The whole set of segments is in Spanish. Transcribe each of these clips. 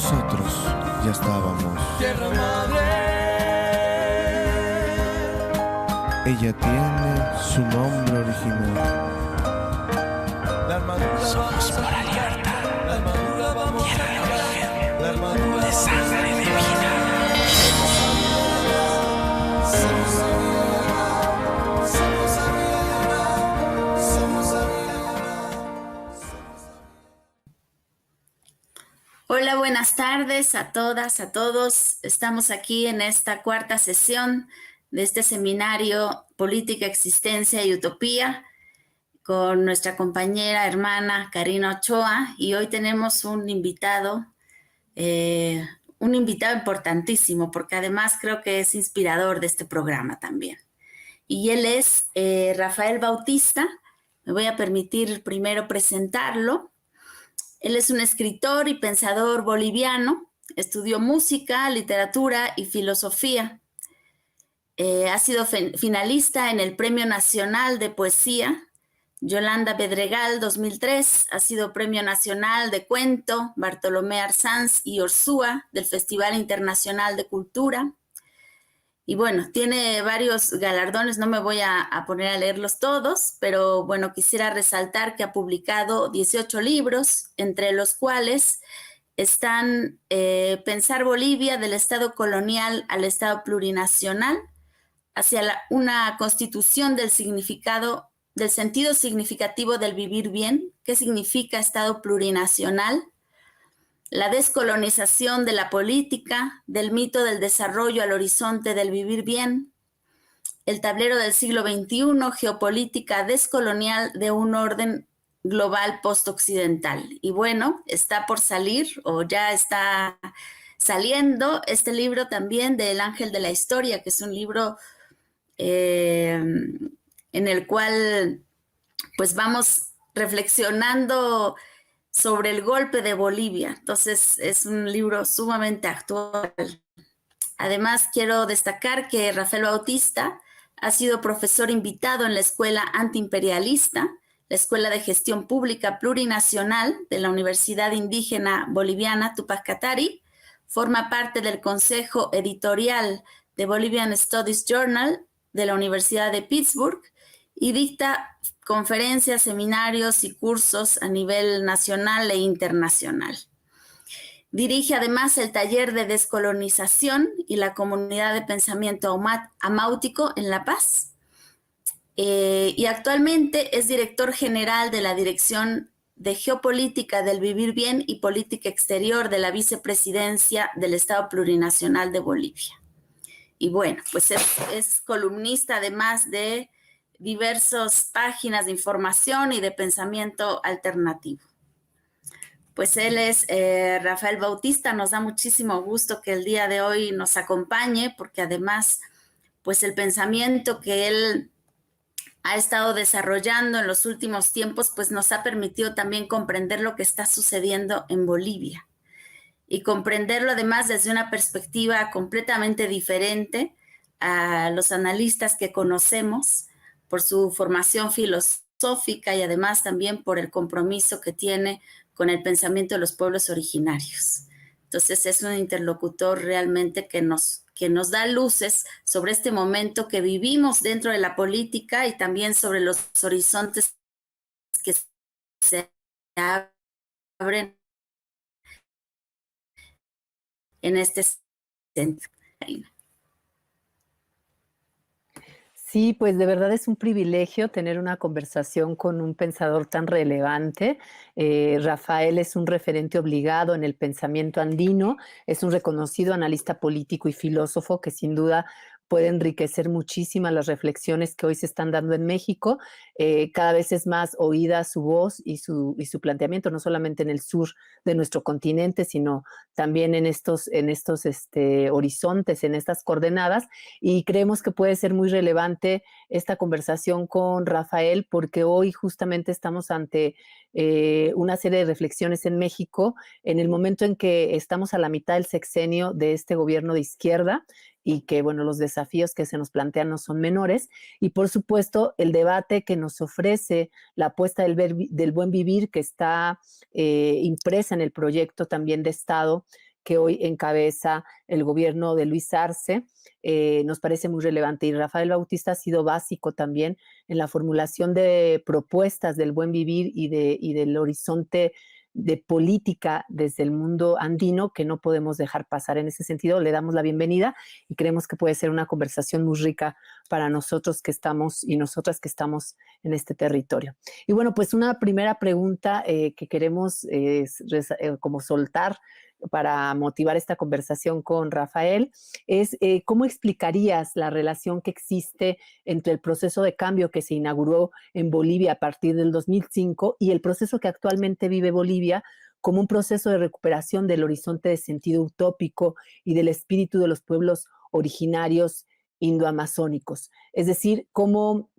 Nosotros ya estábamos. Tierra madre. Ella tiene su nombre original. Somos para libertad. Tierra de origen, de sangre divina. Hola, buenas tardes a todas, a todos. Estamos aquí en esta cuarta sesión de este seminario Política, Existencia y Utopía con nuestra compañera hermana Karina Ochoa, y hoy tenemos un invitado importantísimo, porque además creo que es inspirador de este programa también. Y él es Rafael Bautista. Me voy a permitir primero presentarlo. Él es un escritor y pensador boliviano. Estudió música, literatura y filosofía. Ha sido finalista en el Premio Nacional de Poesía Yolanda Bedregal 2003, ha sido Premio Nacional de Cuento Bartolomé Arsanz y Orsúa del Festival Internacional de Cultura. Y bueno, tiene varios galardones, no me voy a poner a leerlos todos, pero bueno, quisiera resaltar que ha publicado 18 libros, entre los cuales están Pensar Bolivia del Estado colonial al Estado plurinacional, hacia una constitución del sentido significativo del vivir bien, qué significa Estado plurinacional, la descolonización de la política, del mito del desarrollo al horizonte del vivir bien, el tablero del siglo XXI, geopolítica descolonial de un orden global postoccidental. Y bueno, está por salir o ya está saliendo este libro también de El Ángel de la Historia, que es un libro en el cual pues vamos reflexionando sobre el golpe de Bolivia. Entonces es un libro sumamente actual. Además, quiero destacar que Rafael Bautista ha sido profesor invitado en la Escuela Antiimperialista, la Escuela de Gestión Pública Plurinacional de la Universidad Indígena Boliviana Tupac Katari, forma parte del Consejo Editorial de Bolivian Studies Journal de la Universidad de Pittsburgh y dicta conferencias, seminarios y cursos a nivel nacional e internacional. Dirige además el taller de descolonización y la comunidad de pensamiento amáutico en La Paz. Y actualmente es director general de la Dirección de Geopolítica del Vivir Bien y Política Exterior de la Vicepresidencia del Estado Plurinacional de Bolivia. Y bueno, pues es columnista además de diversas páginas de información y de pensamiento alternativo. Pues él es Rafael Bautista. Nos da muchísimo gusto que el día de hoy nos acompañe, porque además, pues el pensamiento que él ha estado desarrollando en los últimos tiempos, pues nos ha permitido también comprender lo que está sucediendo en Bolivia. Y comprenderlo además desde una perspectiva completamente diferente a los analistas que conocemos, por su formación filosófica y además también por el compromiso que tiene con el pensamiento de los pueblos originarios. Entonces es un interlocutor realmente que nos da luces sobre este momento que vivimos dentro de la política y también sobre los horizontes que se abren en este centro. Sí, pues de verdad es un privilegio tener una conversación con un pensador tan relevante. Rafael es un referente obligado en el pensamiento andino, es un reconocido analista político y filósofo que sin duda puede enriquecer muchísimas las reflexiones que hoy se están dando en México. Cada vez es más oída su voz y su planteamiento, no solamente en el sur de nuestro continente, sino también en estos horizontes, en estas coordenadas, y creemos que puede ser muy relevante esta conversación con Rafael porque hoy justamente estamos ante una serie de reflexiones en México en el momento en que estamos a la mitad del sexenio de este gobierno de izquierda y que, bueno, los desafíos que se nos plantean no son menores. Y, por supuesto, el debate que nos ofrece la apuesta del buen vivir que está impresa en el proyecto también de Estado que hoy encabeza el gobierno de Luis Arce, nos parece muy relevante. Y Rafael Bautista ha sido básico también en la formulación de propuestas del buen vivir y del horizonte de política desde el mundo andino que no podemos dejar pasar. En ese sentido, le damos la bienvenida y creemos que puede ser una conversación muy rica para nosotros que estamos y nosotras que estamos en este territorio. Y bueno, pues una primera pregunta que queremos como soltar para motivar esta conversación con Rafael es ¿cómo explicarías la relación que existe entre el proceso de cambio que se inauguró en Bolivia a partir del 2005 y el proceso que actualmente vive Bolivia como un proceso de recuperación del horizonte de sentido utópico y del espíritu de los pueblos originarios indoamazónicos? Es decir, ¿cómo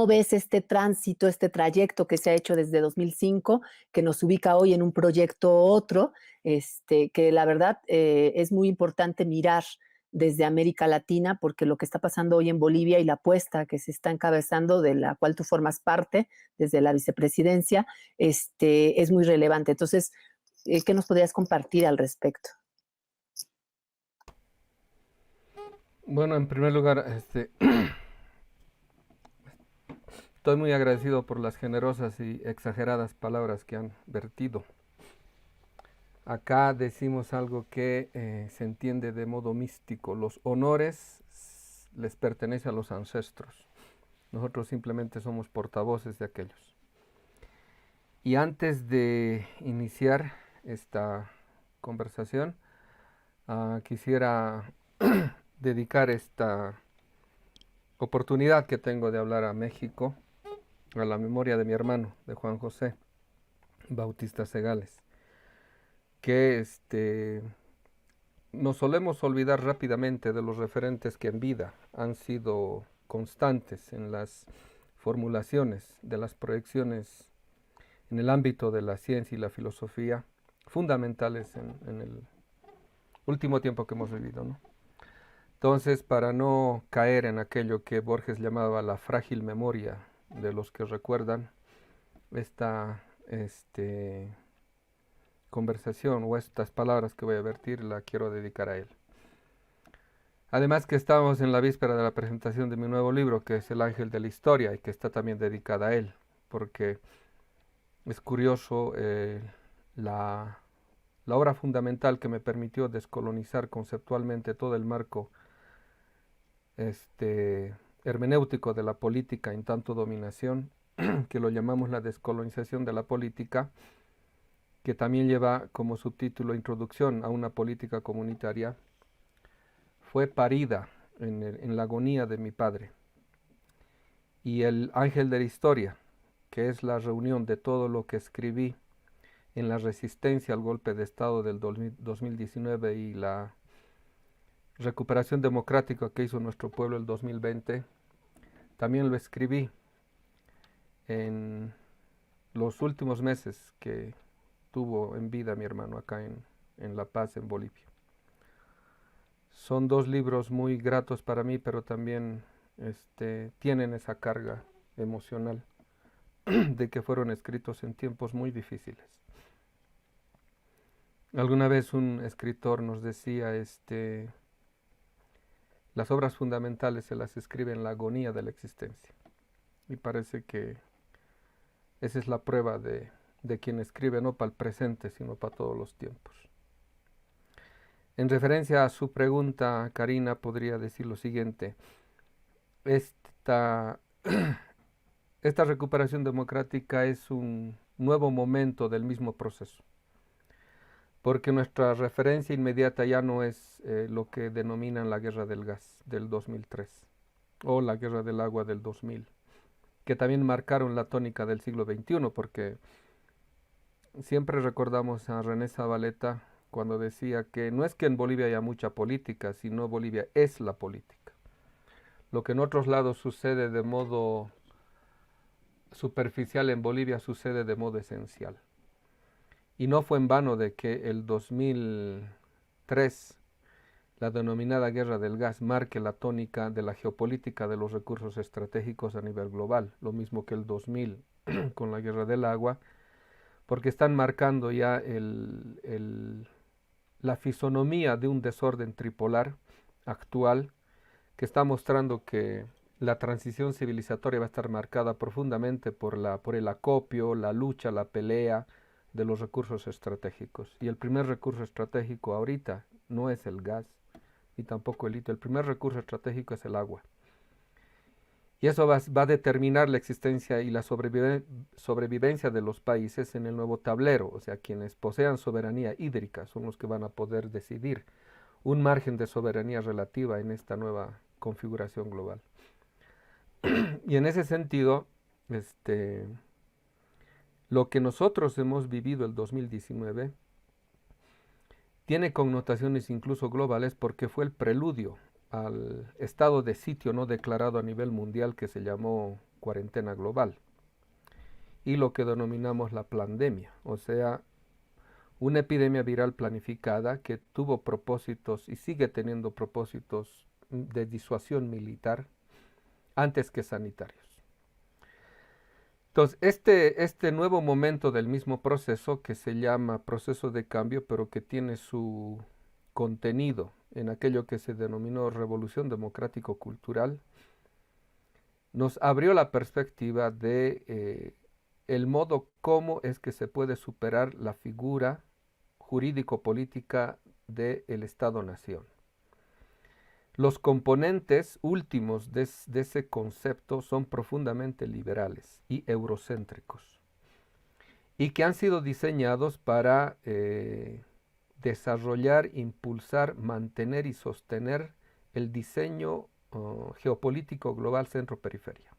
ves este tránsito, este trayecto que se ha hecho desde 2005, que nos ubica hoy en un proyecto otro, que la verdad es muy importante mirar desde América Latina, porque lo que está pasando hoy en Bolivia y la apuesta que se está encabezando, de la cual tú formas parte desde la vicepresidencia, es muy relevante. Entonces, ¿qué nos podrías compartir al respecto? Bueno, en primer lugar, estoy muy agradecido por las generosas y exageradas palabras que han vertido. Acá decimos algo que se entiende de modo místico. Los honores les pertenecen a los ancestros. Nosotros simplemente somos portavoces de aquellos. Y antes de iniciar esta conversación, quisiera dedicar esta oportunidad que tengo de hablar a México a la memoria de mi hermano, de Juan José Bautista Segales, que nos solemos olvidar rápidamente de los referentes que en vida han sido constantes en las formulaciones de las proyecciones en el ámbito de la ciencia y la filosofía, fundamentales en el último tiempo que hemos vivido, ¿no? Entonces, para no caer en aquello que Borges llamaba la frágil memoria de los que recuerdan, esta conversación o estas palabras que voy a vertir la quiero dedicar a él. Además que estamos en la víspera de la presentación de mi nuevo libro, que es El Ángel de la Historia, y que está también dedicada a él, porque es curioso la obra fundamental que me permitió descolonizar conceptualmente todo el marco hermenéutico de la política en tanto dominación, que lo llamamos la descolonización de la política, que también lleva como subtítulo Introducción a una política comunitaria, fue parida en la agonía de mi padre. Y El Ángel de la Historia, que es la reunión de todo lo que escribí en la resistencia al golpe de Estado del 2019 y la recuperación democrática que hizo nuestro pueblo el 2020, también lo escribí en los últimos meses que tuvo en vida mi hermano acá en La Paz, en Bolivia. Son dos libros muy gratos para mí, pero también tienen esa carga emocional de que fueron escritos en tiempos muy difíciles. Alguna vez un escritor nos decía, las obras fundamentales se las escribe en la agonía de la existencia. Y parece que esa es la prueba de quien escribe no para el presente, sino para todos los tiempos. En referencia a su pregunta, Karina, podría decir lo siguiente. Esta recuperación democrática es un nuevo momento del mismo proceso, porque nuestra referencia inmediata ya no es lo que denominan la guerra del gas del 2003 o la guerra del agua del 2000, que también marcaron la tónica del siglo XXI, porque siempre recordamos a René Zavaleta cuando decía que no es que en Bolivia haya mucha política, sino Bolivia es la política. Lo que en otros lados sucede de modo superficial, en Bolivia sucede de modo esencial. Y no fue en vano de que el 2003, la denominada guerra del gas, marque la tónica de la geopolítica de los recursos estratégicos a nivel global, lo mismo que el 2000 con la guerra del agua, porque están marcando ya la fisonomía de un desorden tripolar actual que está mostrando que la transición civilizatoria va a estar marcada profundamente por el acopio, la lucha, la pelea de los recursos estratégicos. Y el primer recurso estratégico ahorita no es el gas y tampoco el litio. El primer recurso estratégico es el agua. Y eso va a determinar la existencia y la sobrevivencia de los países en el nuevo tablero. O sea, quienes posean soberanía hídrica son los que van a poder decidir un margen de soberanía relativa en esta nueva configuración global. Y en ese sentido, lo que nosotros hemos vivido el 2019 tiene connotaciones incluso globales porque fue el preludio al estado de sitio no declarado a nivel mundial que se llamó cuarentena global y lo que denominamos la pandemia, o sea, una epidemia viral planificada que tuvo propósitos y sigue teniendo propósitos de disuasión militar antes que sanitarios. Entonces, este nuevo momento del mismo proceso, que se llama proceso de cambio, pero que tiene su contenido en aquello que se denominó revolución democrático-cultural, nos abrió la perspectiva de el modo cómo es que se puede superar la figura jurídico-política del Estado-Nación. Los componentes últimos de ese concepto son profundamente liberales y eurocéntricos y que han sido diseñados para desarrollar, impulsar, mantener y sostener el diseño geopolítico global centro-periferia.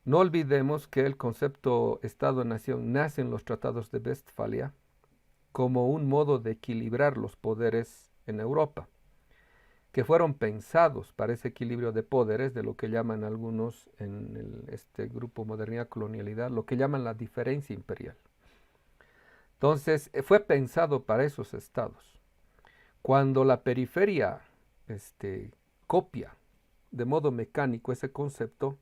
No olvidemos que el concepto Estado-Nación nace en los tratados de Westfalia como un modo de equilibrar los poderes en Europa, que fueron pensados para ese equilibrio de poderes, de lo que llaman algunos en este grupo Modernidad Colonialidad, lo que llaman la diferencia imperial. Entonces, fue pensado para esos estados. Cuando la periferia copia de modo mecánico ese concepto,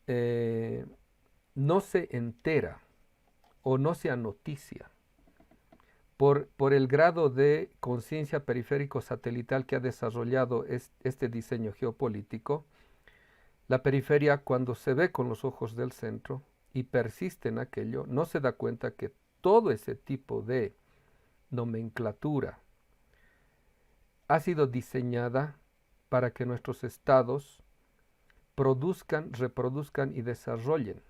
no se entera o no se anoticia por el grado de conciencia periférico satelital que ha desarrollado este diseño geopolítico. La periferia, cuando se ve con los ojos del centro y persiste en aquello, no se da cuenta que todo ese tipo de nomenclatura ha sido diseñada para que nuestros estados produzcan, reproduzcan y desarrollen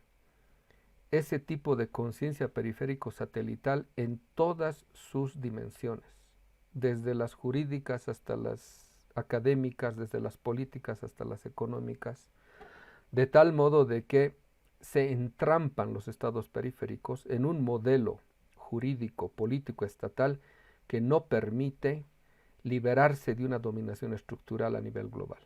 ese tipo de conciencia periférico satelital en todas sus dimensiones, desde las jurídicas hasta las académicas, desde las políticas hasta las económicas, de tal modo de que se entrampan los estados periféricos en un modelo jurídico, político, estatal que no permite liberarse de una dominación estructural a nivel global.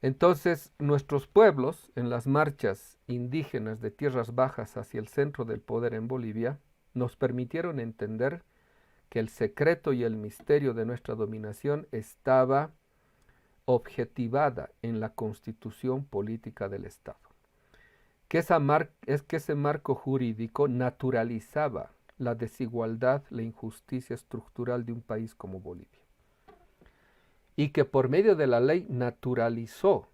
Entonces, nuestros pueblos, en las marchas indígenas de tierras bajas hacia el centro del poder en Bolivia, nos permitieron entender que el secreto y el misterio de nuestra dominación estaba objetivada en la constitución política del Estado. Que ese marco jurídico naturalizaba la desigualdad, la injusticia estructural de un país como Bolivia. Y que por medio de la ley naturalizó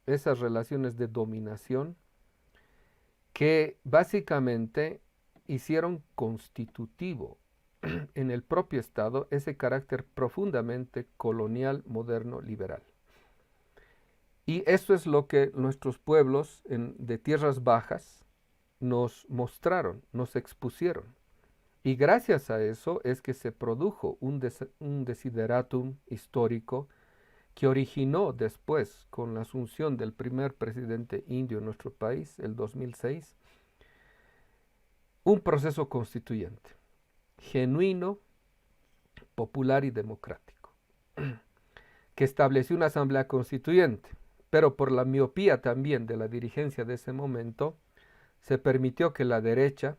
esas relaciones de dominación que básicamente hicieron constitutivo en el propio Estado ese carácter profundamente colonial, moderno, liberal. Y eso es lo que nuestros pueblos de tierras bajas nos mostraron, nos expusieron. Y gracias a eso es que se produjo un desideratum histórico que originó después, con la asunción del primer presidente indio en nuestro país, el 2006, un proceso constituyente, genuino, popular y democrático, que estableció una asamblea constituyente, pero por la miopía también de la dirigencia de ese momento, se permitió que la derecha,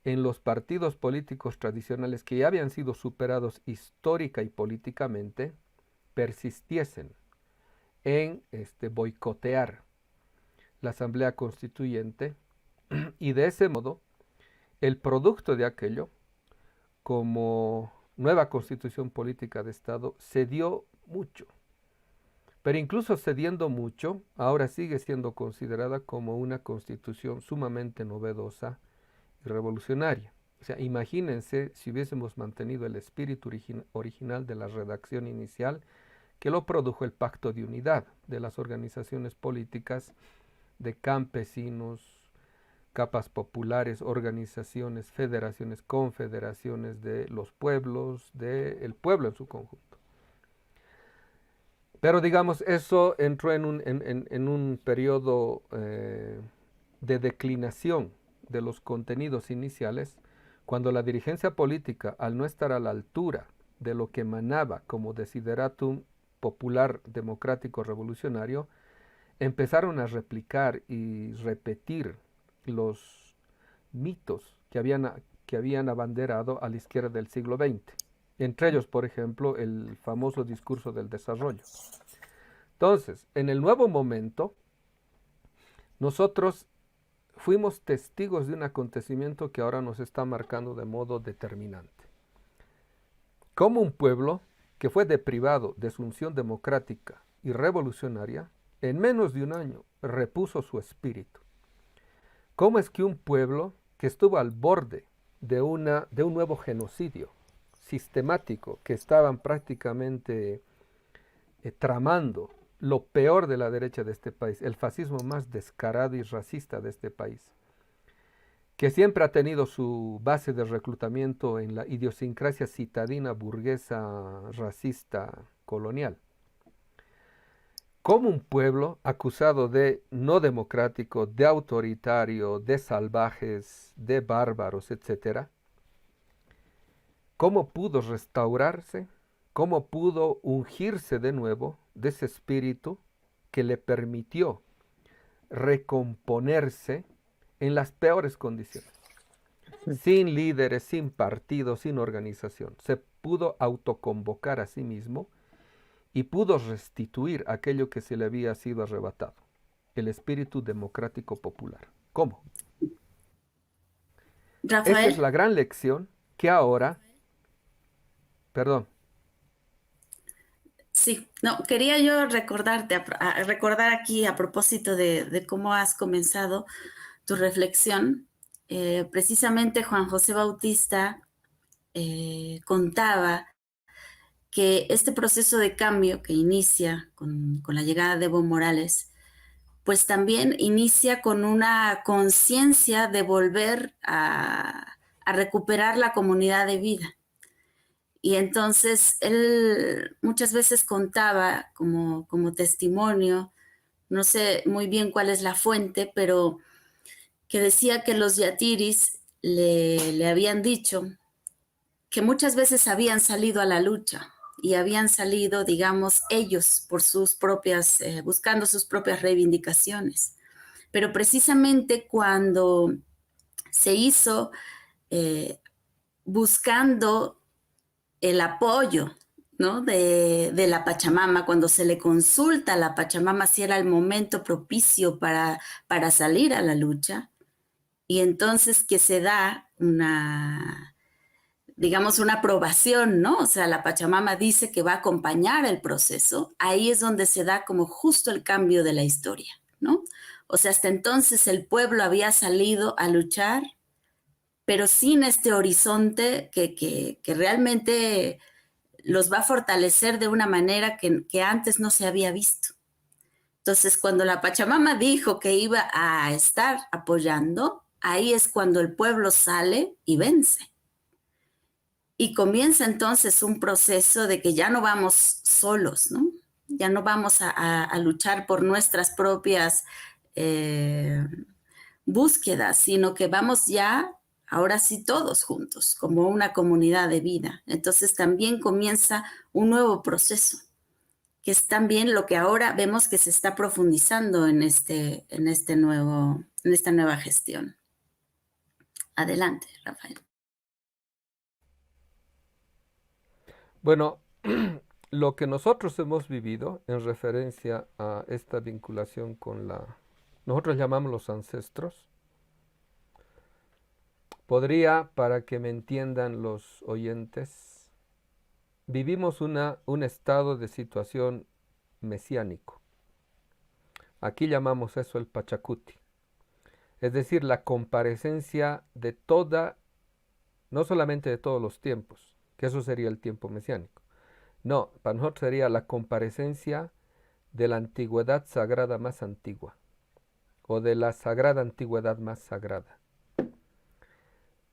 en los partidos políticos tradicionales que ya habían sido superados histórica y políticamente, persistiesen en boicotear la Asamblea Constituyente y de ese modo el producto de aquello como nueva constitución política de Estado, cedió mucho. Pero incluso cediendo mucho, ahora sigue siendo considerada como una constitución sumamente novedosa y revolucionaria. O sea, imagínense si hubiésemos mantenido el espíritu original de la redacción inicial, que lo produjo el Pacto de Unidad de las organizaciones políticas de campesinos, capas populares, organizaciones, federaciones, confederaciones de los pueblos, del pueblo en su conjunto. Pero digamos, eso entró en un periodo de declinación de los contenidos iniciales, cuando la dirigencia política, al no estar a la altura de lo que emanaba como desideratum popular democrático revolucionario, empezaron a replicar y repetir los mitos que habían abanderado a la izquierda del siglo XX. Entre ellos, por ejemplo, el famoso discurso del desarrollo. Entonces, en el nuevo momento, nosotros fuimos testigos de un acontecimiento que ahora nos está marcando de modo determinante. Como un pueblo que fue deprivado de su unción democrática y revolucionaria, en menos de un año repuso su espíritu. ¿Cómo es que un pueblo que estuvo al borde de un nuevo genocidio sistemático, que estaban prácticamente tramando lo peor de la derecha de este país, el fascismo más descarado y racista de este país, que siempre ha tenido su base de reclutamiento en la idiosincrasia citadina burguesa racista colonial? Como un pueblo acusado de no democrático, de autoritario, de salvajes, de bárbaros, etc., ¿cómo pudo restaurarse? ¿Cómo pudo ungirse de nuevo de ese espíritu que le permitió recomponerse en las peores condiciones? Sin líderes, sin partido, sin organización. Se pudo autoconvocar a sí mismo y pudo restituir aquello que se le había sido arrebatado, el espíritu democrático popular. ¿Cómo? Rafael. Esa es la gran lección que ahora, perdón. Sí, no, quería yo recordarte, recordar aquí a propósito de cómo has comenzado tu reflexión. Precisamente Juan José Bautista contaba que este proceso de cambio que inicia con la llegada de Evo Morales, pues también inicia con una conciencia de volver a recuperar la comunidad de vida. Y entonces él muchas veces contaba como testimonio, no sé muy bien cuál es la fuente, pero que decía que los yatiris le habían dicho que muchas veces habían salido a la lucha y habían salido, digamos, ellos por sus propias, buscando sus propias reivindicaciones. Pero precisamente cuando se hizo buscando el apoyo, ¿no?, de la Pachamama, cuando se le consulta a la Pachamama si era el momento propicio para salir a la lucha, y entonces que se da una, digamos, una aprobación, ¿no? O sea, la Pachamama dice que va a acompañar el proceso. Ahí es donde se da como justo el cambio de la historia, ¿no? O sea, hasta entonces el pueblo había salido a luchar, pero sin este horizonte que realmente los va a fortalecer de una manera que antes no se había visto. Entonces, cuando la Pachamama dijo que iba a estar apoyando, ahí es cuando el pueblo sale y vence. Y comienza entonces un proceso de que ya no vamos solos, ¿no? Ya no vamos a luchar por nuestras propias búsquedas, sino que vamos ya, ahora sí, todos juntos, como una comunidad de vida. Entonces también comienza un nuevo proceso, que es también lo que ahora vemos que se está profundizando en esta nueva gestión. Adelante, Rafael. Bueno, lo que nosotros hemos vivido en referencia a esta vinculación con nosotros llamamos los ancestros, Podría, para que me entiendan los oyentes, vivimos un estado de situación mesiánico. Aquí llamamos eso el Pachacuti. Es decir, la comparecencia de toda, no solamente de todos los tiempos, que eso sería el tiempo mesiánico. No, para nosotros sería la comparecencia de la antigüedad sagrada más antigua, o de la sagrada antigüedad más sagrada.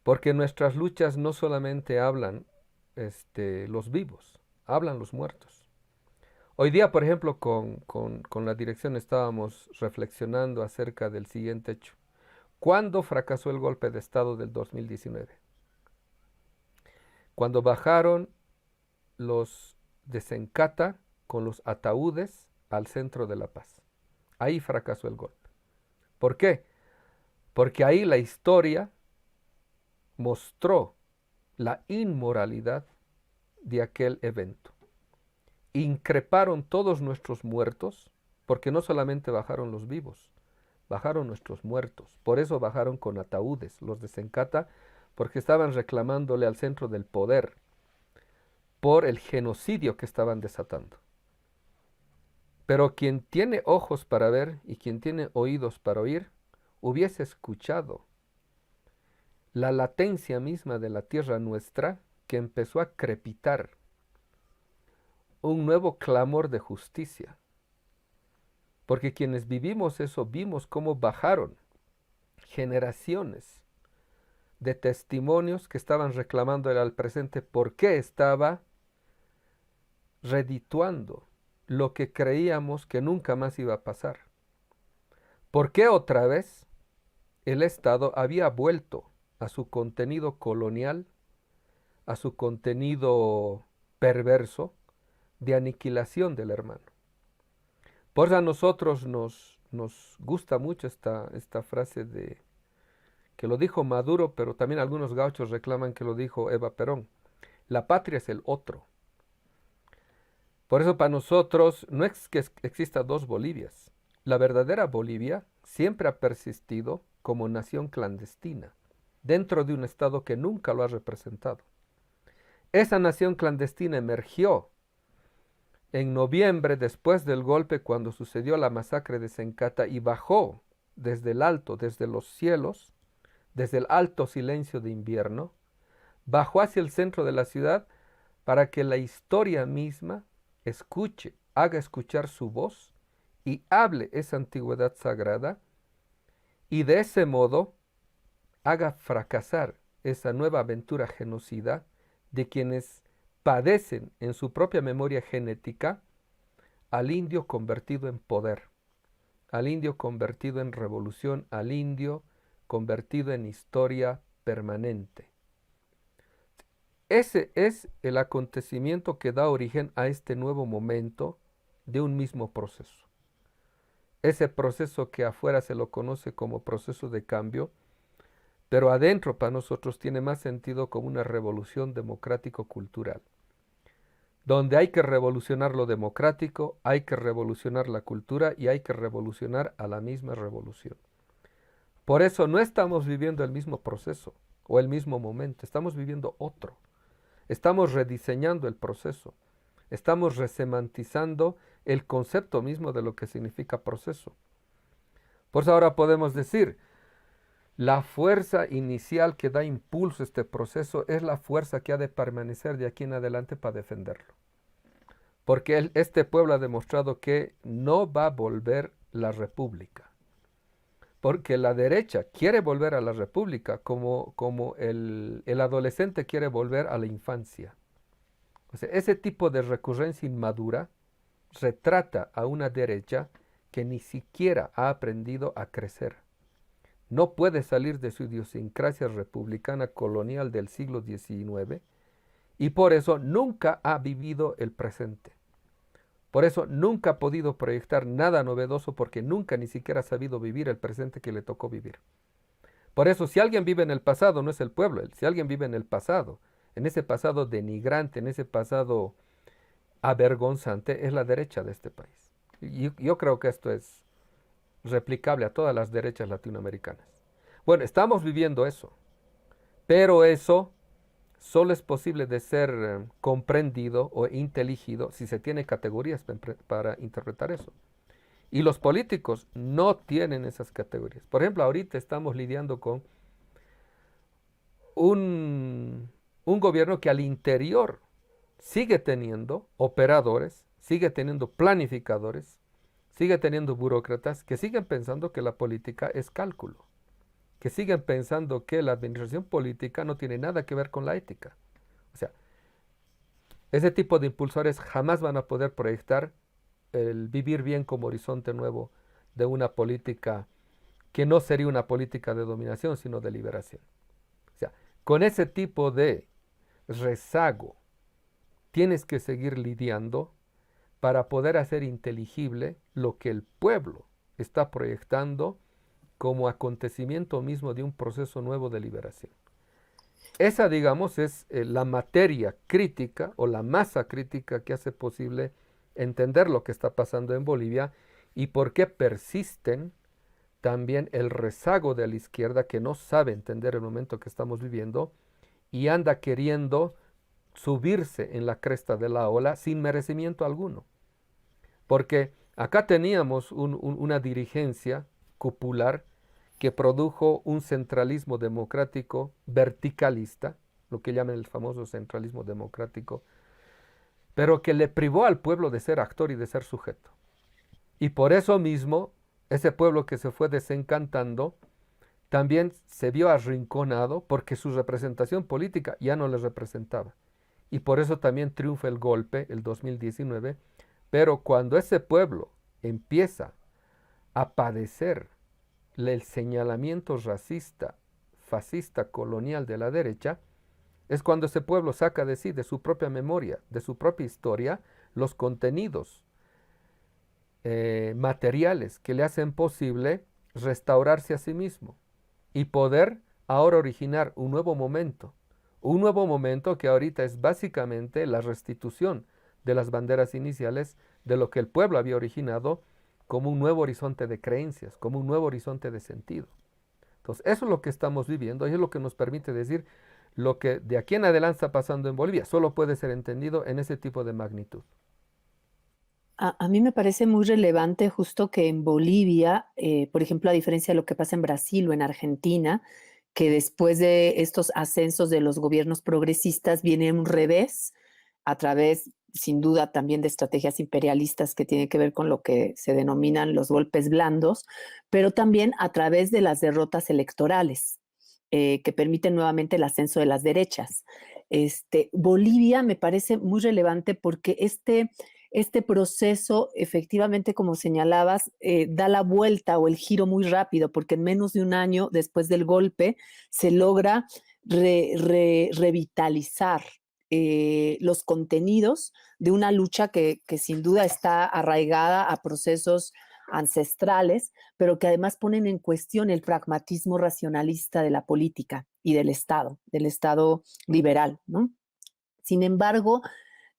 Porque nuestras luchas no solamente hablan los vivos, hablan los muertos. Hoy día, por ejemplo, con la dirección estábamos reflexionando acerca del siguiente hecho. ¿Cuándo fracasó el golpe de Estado del 2019? Cuando bajaron los de Sencata con los ataúdes al centro de La Paz. Ahí fracasó el golpe. ¿Por qué? Porque ahí la historia mostró la inmoralidad de aquel evento. Increparon todos nuestros muertos, porque no solamente bajaron los vivos, bajaron nuestros muertos. Por eso bajaron con ataúdes los de Sencata, porque estaban reclamándole al centro del poder por el genocidio que estaban desatando. Pero quien tiene ojos para ver y quien tiene oídos para oír, hubiese escuchado la latencia misma de la tierra nuestra, que empezó a crepitar un nuevo clamor de justicia. Porque quienes vivimos eso, vimos cómo bajaron generaciones de testimonios que estaban reclamándole al presente por qué estaba redituando lo que creíamos que nunca más iba a pasar. ¿Por qué otra vez el Estado había vuelto a su contenido colonial, a su contenido perverso de aniquilación del hermano? Por eso a nosotros nos gusta mucho esta frase que lo dijo Maduro, pero también algunos gauchos reclaman que lo dijo Eva Perón. La patria es el otro. Por eso para nosotros no es que exista dos Bolivias. La verdadera Bolivia siempre ha persistido como nación clandestina, dentro de un Estado que nunca lo ha representado. Esa nación clandestina emergió en noviembre, después del golpe, cuando sucedió la masacre de Sencata, y bajó desde el alto, desde los cielos, desde el alto silencio de invierno, bajó hacia el centro de la ciudad para que la historia misma escuche, haga escuchar su voz y hable esa antigüedad sagrada, y de ese modo haga fracasar esa nueva aventura genocida de quienes padecen en su propia memoria genética al indio convertido en poder, al indio convertido en revolución, al indio convertido en historia permanente. Ese es el acontecimiento que da origen a este nuevo momento de un mismo proceso. Ese proceso que afuera se lo conoce como proceso de cambio, pero adentro para nosotros tiene más sentido como una revolución democrático-cultural, donde hay que revolucionar lo democrático, hay que revolucionar la cultura y hay que revolucionar a la misma revolución. Por eso no estamos viviendo el mismo proceso o el mismo momento, estamos viviendo otro. Estamos rediseñando el proceso, estamos resemantizando el concepto mismo de lo que significa proceso. Por eso ahora podemos decir, la fuerza inicial que da impulso a este proceso es la fuerza que ha de permanecer de aquí en adelante para defenderlo. Porque este pueblo ha demostrado que no va a volver la república. Porque la derecha quiere volver a la república como el adolescente quiere volver a la infancia. O sea, ese tipo de recurrencia inmadura retrata a una derecha que ni siquiera ha aprendido a crecer. No puede salir de su idiosincrasia republicana colonial del siglo XIX y por eso nunca ha vivido el presente. Por eso nunca ha podido proyectar nada novedoso porque nunca ni siquiera ha sabido vivir el presente que le tocó vivir. Por eso si alguien vive en el pasado no es el pueblo, si alguien vive en ese pasado denigrante, en ese pasado avergonzante, es la derecha de este país. Y yo creo que esto es replicable a todas las derechas latinoamericanas. Bueno, estamos viviendo eso. pero eso solo es posible de ser comprendido o inteligido si se tiene categorías para interpretar eso. Y los políticos no tienen esas categorías. Por ejemplo, ahorita estamos lidiando con un gobierno que al interior sigue teniendo operadores, sigue teniendo planificadores, sigue teniendo burócratas que siguen pensando que la política es cálculo, que siguen pensando que la administración política no tiene nada que ver con la ética. O sea, ese tipo de impulsores jamás van a poder proyectar el vivir bien como horizonte nuevo de una política que no sería una política de dominación, sino de liberación. O sea, con ese tipo de rezago tienes que seguir lidiando para poder hacer inteligible lo que el pueblo está proyectando como acontecimiento mismo de un proceso nuevo de liberación. Esa, digamos, es la materia crítica o la masa crítica que hace posible entender lo que está pasando en Bolivia y por qué persisten también el rezago de la izquierda que no sabe entender el momento que estamos viviendo y anda queriendo subirse en la cresta de la ola sin merecimiento alguno. Porque acá teníamos una dirigencia cupular que produjo un centralismo democrático verticalista, lo que llaman el famoso centralismo democrático, pero que le privó al pueblo de ser actor y de ser sujeto. Y por eso mismo, ese pueblo que se fue desencantando, también se vio arrinconado porque su representación política ya no le representaba. Y por eso también triunfa el golpe, el 2019, pero cuando ese pueblo empieza a padecer el señalamiento racista, fascista, colonial de la derecha, es cuando ese pueblo saca de sí, de su propia memoria, de su propia historia, los contenidos materiales que le hacen posible restaurarse a sí mismo y poder ahora originar un nuevo momento que ahorita es básicamente la restitución de las banderas iniciales de lo que el pueblo había originado como un nuevo horizonte de creencias, como un nuevo horizonte de sentido. Entonces, eso es lo que estamos viviendo y es lo que nos permite decir lo que de aquí en adelante está pasando en Bolivia. Solo puede ser entendido en ese tipo de magnitud. A mí me parece muy relevante justo que en Bolivia, por ejemplo, a diferencia de lo que pasa en Brasil o en Argentina, que después de estos ascensos de los gobiernos progresistas viene un revés a través, sin duda, también de estrategias imperialistas que tienen que ver con lo que se denominan los golpes blandos, pero también a través de las derrotas electorales que permiten nuevamente el ascenso de las derechas. Bolivia me parece muy relevante porque este proceso, efectivamente, como señalabas, da la vuelta o el giro muy rápido, porque en menos de un año después del golpe se logra revitalizar los contenidos de una lucha que sin duda está arraigada a procesos ancestrales, pero que además ponen en cuestión el pragmatismo racionalista de la política y del Estado liberal, ¿no? Sin embargo,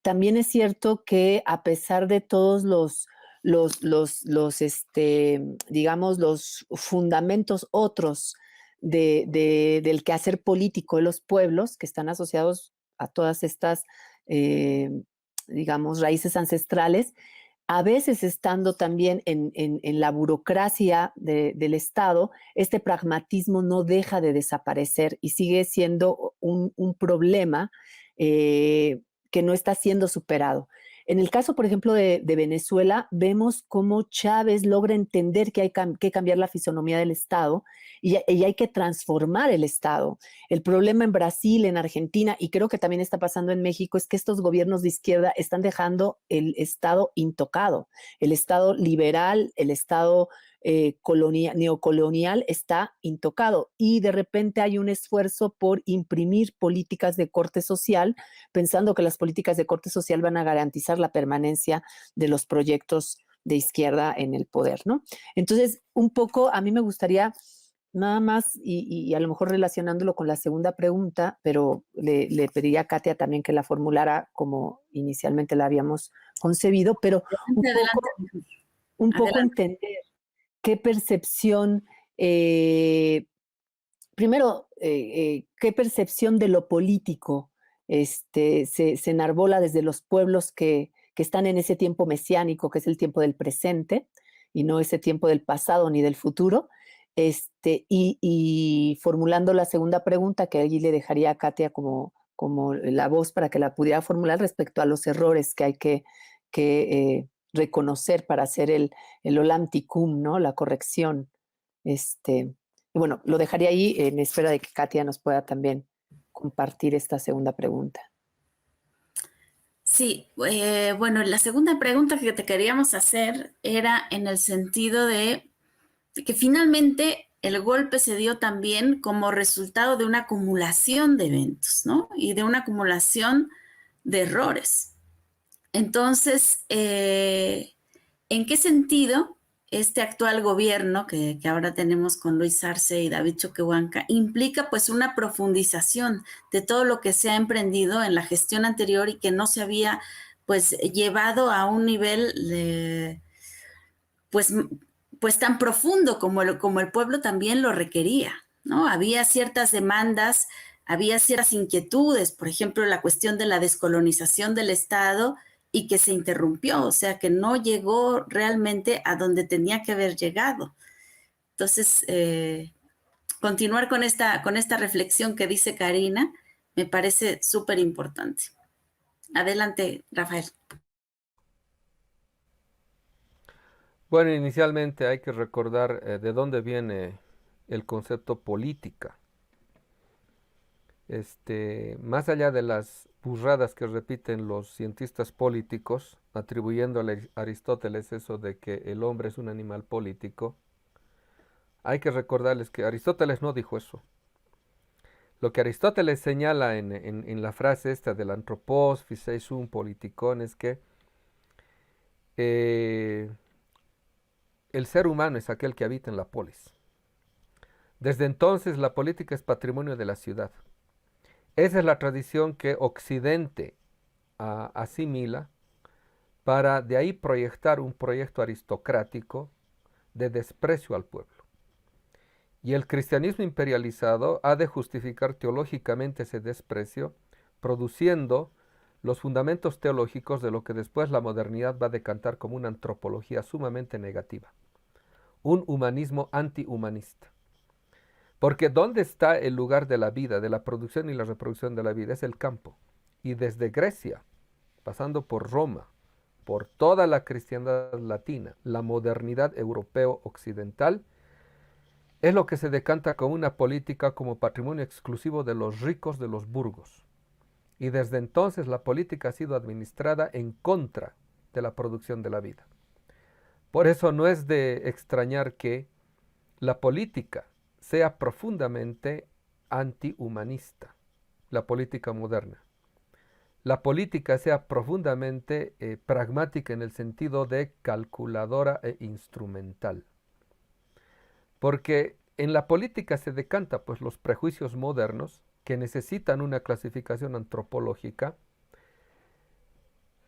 también es cierto que a pesar de todos digamos, los fundamentos otros del quehacer político de los pueblos que están asociados a todas estas, digamos, raíces ancestrales, a veces estando también en la burocracia del Estado, este pragmatismo no deja de desaparecer y sigue siendo un problema que no está siendo superado. En el caso, por ejemplo, de Venezuela, vemos cómo Chávez logra entender que hay que cambiar la fisonomía del Estado y hay que transformar el Estado. El problema en Brasil, en Argentina, y creo que también está pasando en México, es que estos gobiernos de izquierda están dejando el Estado intocado. El Estado liberal, el Estado neocolonial está intocado y de repente hay un esfuerzo por imprimir políticas de corte social, pensando que las políticas de corte social van a garantizar la permanencia de los proyectos de izquierda en el poder, ¿no? Entonces, un poco a mí me gustaría nada más, y a lo mejor relacionándolo con la segunda pregunta, pero le pediría a Katia también que la formulara como inicialmente la habíamos concebido, pero un poco entender qué percepción primero, ¿qué percepción de lo político se enarbola desde los pueblos que están en ese tiempo mesiánico, que es el tiempo del presente, y no ese tiempo del pasado ni del futuro? Y formulando la segunda pregunta, que allí le dejaría a Katia como la voz para que la pudiera formular respecto a los errores que hay que reconocer para hacer el olam tikkun, ¿no? La corrección. Y bueno, lo dejaría ahí en espera de que Katia nos pueda también compartir esta segunda pregunta. Sí, bueno, la segunda pregunta que te queríamos hacer era en el sentido de que finalmente el golpe se dio también como resultado de una acumulación de eventos, ¿no? Y de una acumulación de errores. Entonces, ¿en qué sentido este actual gobierno que ahora tenemos con Luis Arce y David Choquehuanca implica pues una profundización de todo lo que se ha emprendido en la gestión anterior y que no se había pues llevado a un nivel pues tan profundo como el pueblo también lo requería, ¿no? Había ciertas demandas, había ciertas inquietudes, por ejemplo, la cuestión de la descolonización del Estado y que se interrumpió, o sea, que no llegó realmente a donde tenía que haber llegado. Entonces, continuar con esta reflexión que dice Karina me parece súper importante. Adelante, Rafael. Bueno, inicialmente hay que recordar de dónde viene el concepto política. Más allá de las burradas que repiten los cientistas políticos, atribuyéndole a Aristóteles eso de que el hombre es un animal político, hay que recordarles que Aristóteles no dijo eso. Lo que Aristóteles señala en la frase esta del anthropos physeisum politikon es que el ser humano es aquel que habita en la polis. Desde entonces la política es patrimonio de la ciudad. Esa es la tradición que Occidente asimila para de ahí proyectar un proyecto aristocrático de desprecio al pueblo. Y el cristianismo imperializado ha de justificar teológicamente ese desprecio, produciendo los fundamentos teológicos de lo que después la modernidad va a decantar como una antropología sumamente negativa, un humanismo antihumanista. Porque ¿dónde está el lugar de la vida, de la producción y la reproducción de la vida? Es el campo. Y desde Grecia, pasando por Roma, por toda la cristiandad latina, la modernidad europeo-occidental, es lo que se decanta como una política como patrimonio exclusivo de los ricos de los burgos. Y desde entonces la política ha sido administrada en contra de la producción de la vida. Por eso no es de extrañar que la política sea profundamente antihumanista, la política moderna. La política sea profundamente pragmática en el sentido de calculadora e instrumental. Porque en la política se decanta pues los prejuicios modernos que necesitan una clasificación antropológica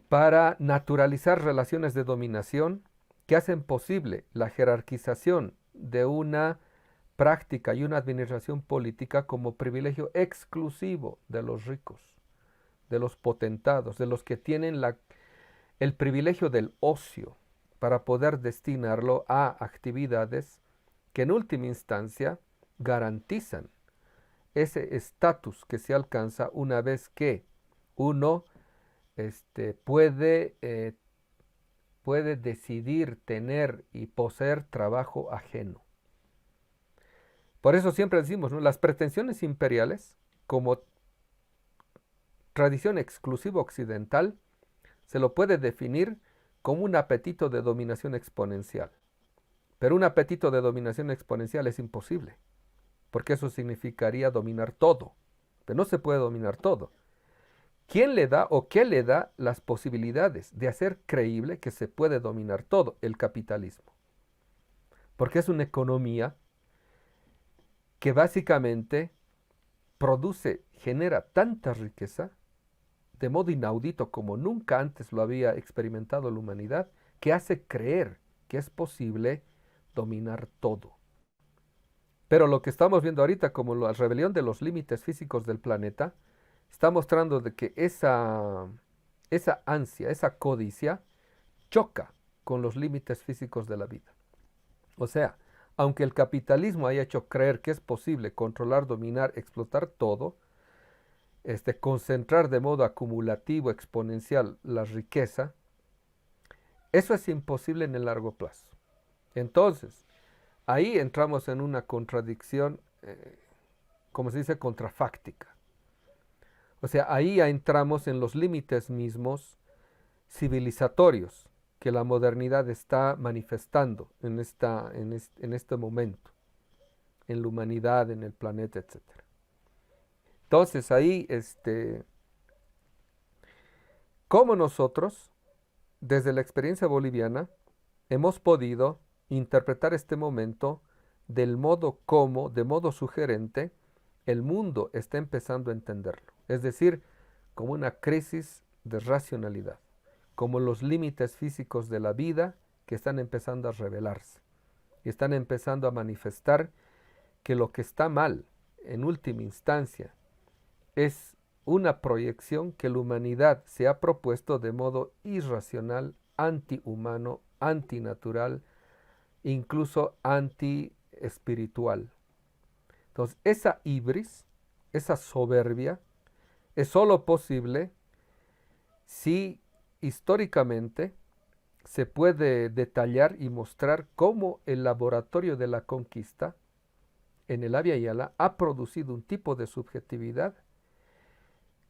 para naturalizar relaciones de dominación que hacen posible la jerarquización de una práctica y una administración política como privilegio exclusivo de los ricos, de los potentados, de los que tienen el privilegio del ocio para poder destinarlo a actividades que en última instancia garantizan ese estatus que se alcanza una vez que uno puede decidir tener y poseer trabajo ajeno. Por eso siempre decimos, ¿no? Las pretensiones imperiales, como tradición exclusiva occidental, se lo puede definir como un apetito de dominación exponencial. Pero un apetito de dominación exponencial es imposible, porque eso significaría dominar todo, pero no se puede dominar todo. ¿Quién le da o qué le da las posibilidades de hacer creíble que se puede dominar todo? El capitalismo. Porque es una economía que básicamente genera tanta riqueza, de modo inaudito como nunca antes lo había experimentado la humanidad, que hace creer que es posible dominar todo. Pero lo que estamos viendo ahorita como la rebelión de los límites físicos del planeta, está mostrando de que esa ansia, esa codicia, choca con los límites físicos de la vida. O sea, aunque el capitalismo haya hecho creer que es posible controlar, dominar, explotar todo, concentrar de modo acumulativo, exponencial la riqueza, eso es imposible en el largo plazo. Entonces, ahí entramos en una contradicción, como se dice, contrafáctica. O sea, ahí ya entramos en los límites mismos civilizatorios que la modernidad está manifestando en este momento, en la humanidad, en el planeta, etc. Entonces ahí, ¿cómo nosotros, desde la experiencia boliviana, hemos podido interpretar este momento del modo como, de modo sugerente, el mundo está empezando a entenderlo? Es decir, como una crisis de racionalidad, como los límites físicos de la vida que están empezando a revelarse y están empezando a manifestar que lo que está mal, en última instancia, es una proyección que la humanidad se ha propuesto de modo irracional, antihumano, antinatural, incluso antiespiritual. Entonces, esa ibris, esa soberbia, es sólo posible si históricamente se puede detallar y mostrar cómo el laboratorio de la conquista en el Abya Yala ha producido un tipo de subjetividad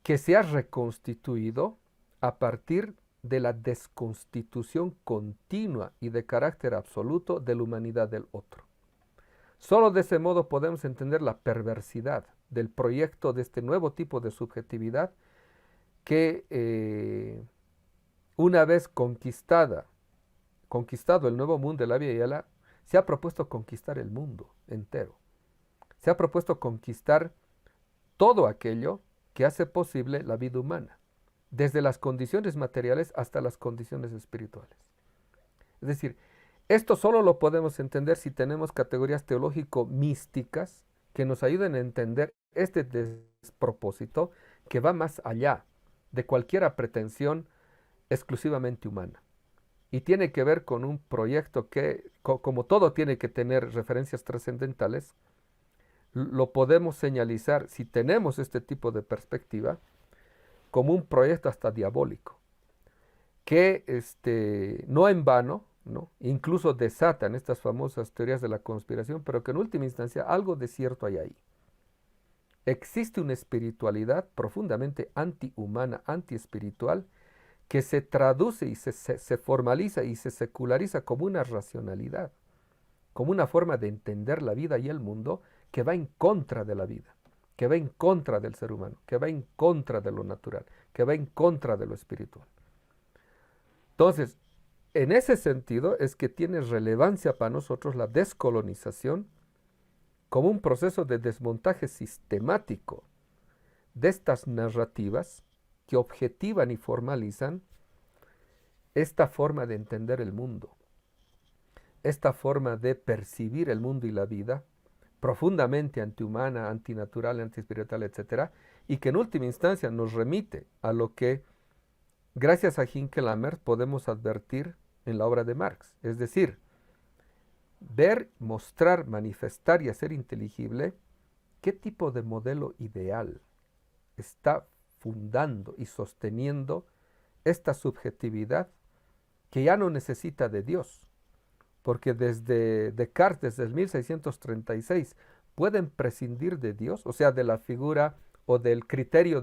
que se ha reconstituido a partir de la desconstitución continua y de carácter absoluto de la humanidad del otro. Solo de ese modo podemos entender la perversidad del proyecto de este nuevo tipo de subjetividad que una vez conquistado el nuevo mundo del Abya Yala, se ha propuesto conquistar el mundo entero. Se ha propuesto conquistar todo aquello que hace posible la vida humana, desde las condiciones materiales hasta las condiciones espirituales. Es decir, esto solo lo podemos entender si tenemos categorías teológico-místicas que nos ayuden a entender este despropósito que va más allá de cualquier pretensión exclusivamente humana. Y tiene que ver con un proyecto que, como todo tiene que tener referencias trascendentales, lo podemos señalizar, si tenemos este tipo de perspectiva, como un proyecto hasta diabólico, que no en vano, ¿no?, incluso desatan estas famosas teorías de la conspiración, pero que en última instancia algo de cierto hay ahí. Existe una espiritualidad profundamente antihumana, antiespiritual, que se traduce y se formaliza y se seculariza como una racionalidad, como una forma de entender la vida y el mundo que va en contra de la vida, que va en contra del ser humano, que va en contra de lo natural, que va en contra de lo espiritual. Entonces, en ese sentido es que tiene relevancia para nosotros la descolonización como un proceso de desmontaje sistemático de estas narrativas que objetivan y formalizan esta forma de entender el mundo, esta forma de percibir el mundo y la vida, profundamente antihumana, antinatural, antiespiritual, etc., y que en última instancia nos remite a lo que, gracias a Hinkelhammer, podemos advertir en la obra de Marx, es decir, ver, mostrar, manifestar y hacer inteligible qué tipo de modelo ideal está fundando y sosteniendo esta subjetividad que ya no necesita de Dios, porque desde Descartes, desde el 1636, pueden prescindir de Dios, o sea, de la figura o del criterio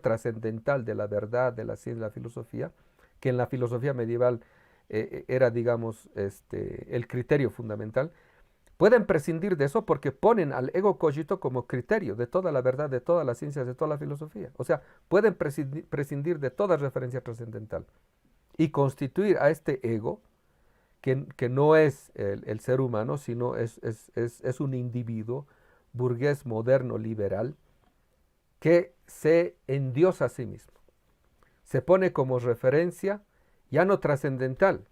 trascendental de la verdad, de la ciencia, de la filosofía, que en la filosofía medieval era, digamos, el criterio fundamental. Pueden prescindir de eso porque ponen al ego cogito como criterio de toda la verdad, de todas las ciencias, de toda la filosofía. O sea, pueden prescindir de toda referencia trascendental y constituir a este ego, que no es el ser humano, sino es un individuo burgués, moderno, liberal, que se endiosa a sí mismo. Se pone como referencia ya no trascendental,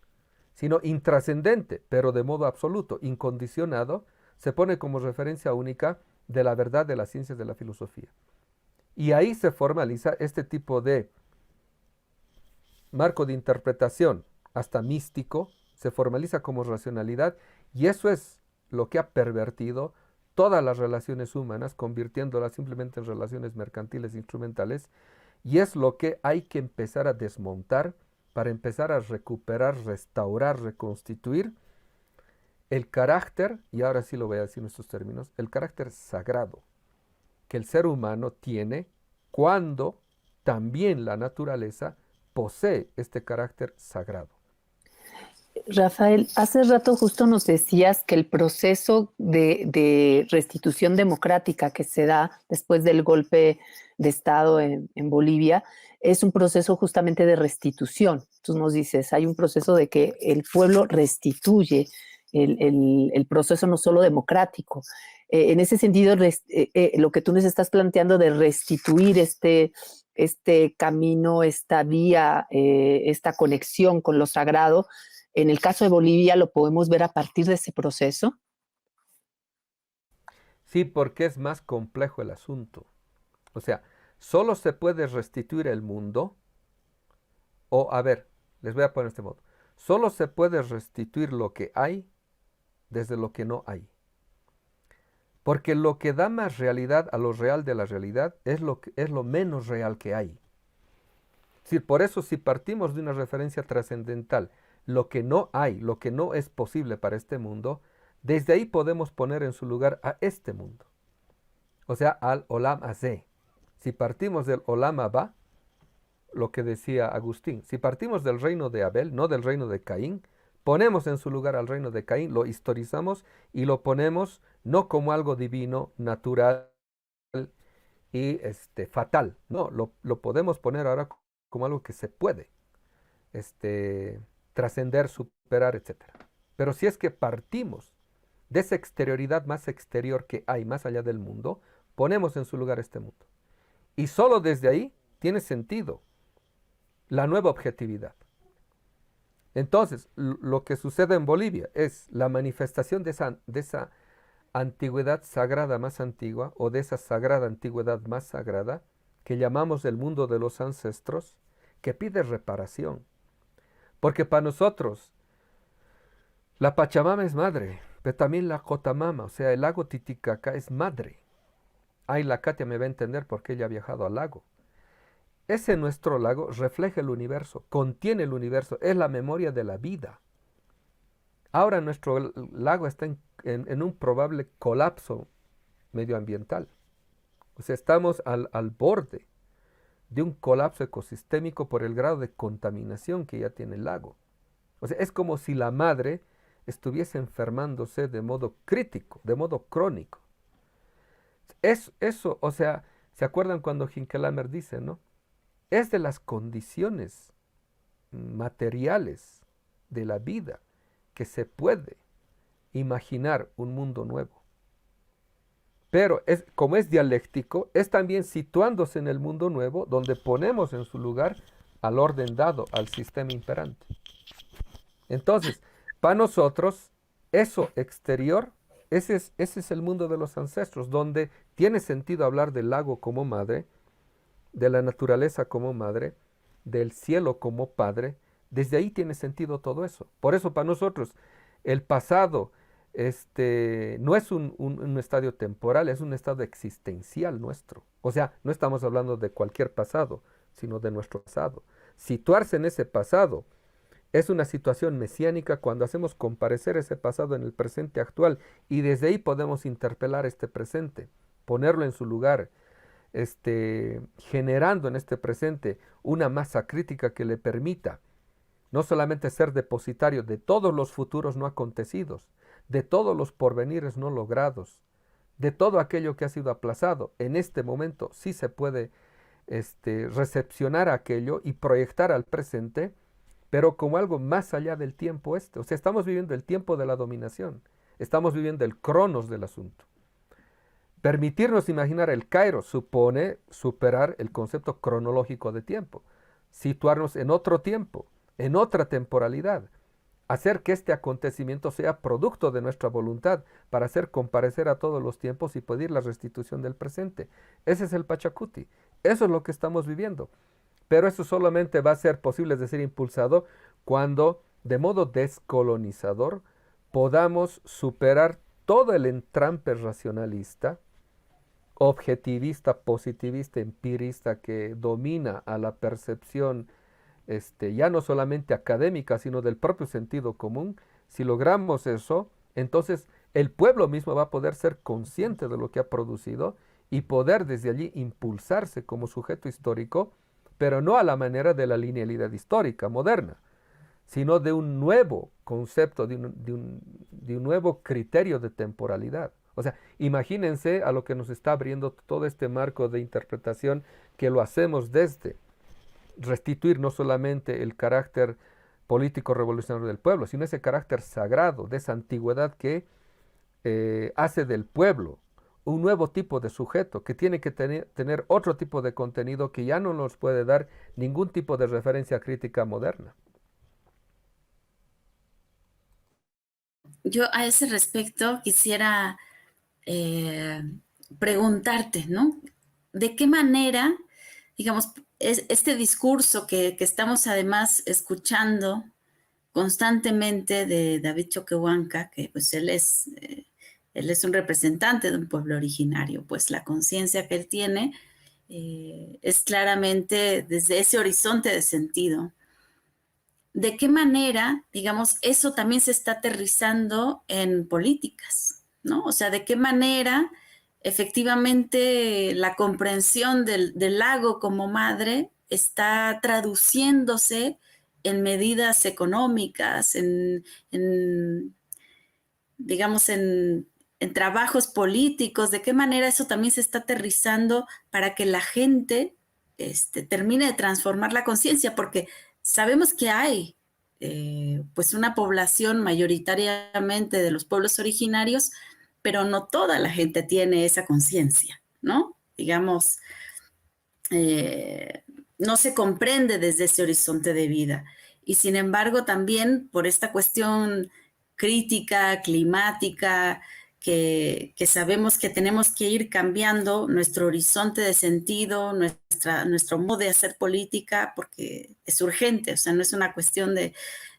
sino intrascendente, pero de modo absoluto, incondicionado, se pone como referencia única de la verdad de las ciencias de la filosofía. Y ahí se formaliza este tipo de marco de interpretación, hasta místico, se formaliza como racionalidad, y eso es lo que ha pervertido todas las relaciones humanas, convirtiéndolas simplemente en relaciones mercantiles instrumentales, y es lo que hay que empezar a desmontar para empezar a recuperar, restaurar, reconstituir el carácter, y ahora sí lo voy a decir en estos términos, el carácter sagrado que el ser humano tiene cuando también la naturaleza posee este carácter sagrado. Rafael, hace rato justo nos decías que el proceso de restitución democrática que se da después del golpe de Estado en Bolivia es un proceso justamente de restitución. Tú nos dices, hay un proceso de que el pueblo restituye el proceso no solo democrático. En ese sentido, lo que tú nos estás planteando de restituir este camino, esta vía, esta conexión con lo sagrado, en el caso de Bolivia lo podemos ver a partir de ese proceso. Sí, porque es más complejo el asunto. O sea, solo se puede restituir el mundo, o a ver, les voy a poner este modo. Solo se puede restituir lo que hay desde lo que no hay. Porque lo que da más realidad a lo real de la realidad es lo menos real que hay. Es decir, por eso si partimos de una referencia trascendental, lo que no hay, lo que no es posible para este mundo, desde ahí podemos poner en su lugar a este mundo. O sea, al Olam Hazé. Si partimos del Olam Abba, lo que decía Agustín, si partimos del reino de Abel, no del reino de Caín, ponemos en su lugar al reino de Caín, lo historizamos y lo ponemos no como algo divino, natural y fatal. No, lo podemos poner ahora como algo que se puede trascender, superar, etc. Pero si es que partimos de esa exterioridad más exterior que hay más allá del mundo, ponemos en su lugar este mundo. Y solo desde ahí tiene sentido la nueva objetividad. Entonces, lo que sucede en Bolivia es la manifestación de esa antigüedad sagrada más antigua, o de esa sagrada antigüedad más sagrada, que llamamos el mundo de los ancestros, que pide reparación. Porque para nosotros, la Pachamama es madre, pero también la Cotamama, o sea, el lago Titicaca es madre. Ahí la Katia me va a entender porque ella ha viajado al lago. Ese nuestro lago refleja el universo, contiene el universo, es la memoria de la vida. Ahora nuestro lago está en un probable colapso medioambiental. O sea, estamos al borde de un colapso ecosistémico por el grado de contaminación que ya tiene el lago. O sea, es como si la madre estuviese enfermándose de modo crítico, de modo crónico. Eso, o sea, ¿se acuerdan cuando Hinckelammer dice, no? Es de las condiciones materiales de la vida que se puede imaginar un mundo nuevo. Pero como es dialéctico, es también situándose en el mundo nuevo donde ponemos en su lugar al orden dado, al sistema imperante. Entonces, para nosotros, eso exterior, ese es el mundo de los ancestros, donde tiene sentido hablar del lago como madre, de la naturaleza como madre, del cielo como padre. Desde ahí tiene sentido todo eso. Por eso para nosotros el pasado no es un estadio temporal, es un estado existencial nuestro. O sea, no estamos hablando de cualquier pasado, sino de nuestro pasado. Situarse en ese pasado es una situación mesiánica cuando hacemos comparecer ese pasado en el presente actual, y desde ahí podemos interpelar este presente, ponerlo en su lugar, generando en este presente una masa crítica que le permita no solamente ser depositario de todos los futuros no acontecidos, de todos los porvenires no logrados, de todo aquello que ha sido aplazado. En este momento sí se puede recepcionar aquello y proyectar al presente, pero como algo más allá del tiempo O sea, estamos viviendo el tiempo de la dominación, estamos viviendo el cronos del asunto. Permitirnos imaginar el kairos supone superar el concepto cronológico de tiempo, situarnos en otro tiempo, en otra temporalidad. hacer que este acontecimiento sea producto de nuestra voluntad para hacer comparecer a todos los tiempos y pedir la restitución del presente. Ese es el Pachacuti. Eso es lo que estamos viviendo. Pero eso solamente va a ser posible, es decir, impulsado cuando de modo descolonizador podamos superar todo el entrampe racionalista, objetivista, positivista, empirista que domina a la percepción ya no solamente académica, sino del propio sentido común. Si logramos eso, entonces el pueblo mismo va a poder ser consciente de lo que ha producido y poder desde allí impulsarse como sujeto histórico, pero no a la manera de la linealidad histórica moderna, sino de un nuevo concepto, de un nuevo criterio de temporalidad. O sea, imagínense a lo que nos está abriendo todo este marco de interpretación que lo hacemos desde restituir no solamente el carácter político revolucionario del pueblo, sino ese carácter sagrado, de esa antigüedad que hace del pueblo un nuevo tipo de sujeto que tiene que tener otro tipo de contenido que ya no nos puede dar ningún tipo de referencia crítica moderna. Yo a ese respecto quisiera preguntarte, ¿no? ¿De qué manera, digamos, este discurso que estamos además escuchando constantemente de David Choquehuanca, que pues él es un representante de un pueblo originario, pues la conciencia que él tiene es claramente desde ese horizonte de sentido. ¿De qué manera, digamos, eso también se está aterrizando en políticas, ¿no? O sea, ¿de qué manera efectivamente la comprensión del lago como madre está traduciéndose en medidas económicas, digamos, en trabajos políticos? ¿De qué manera eso también se está aterrizando para que la gente termine de transformar la conciencia? Porque sabemos que hay pues una población mayoritariamente de los pueblos originarios, pero no toda la gente tiene esa conciencia, ¿no? Digamos, no se comprende desde ese horizonte de vida. Y sin embargo, también por esta cuestión crítica, climática, que sabemos que tenemos que ir cambiando nuestro horizonte de sentido, nuestro modo de hacer política, porque es urgente, o sea, no es una cuestión de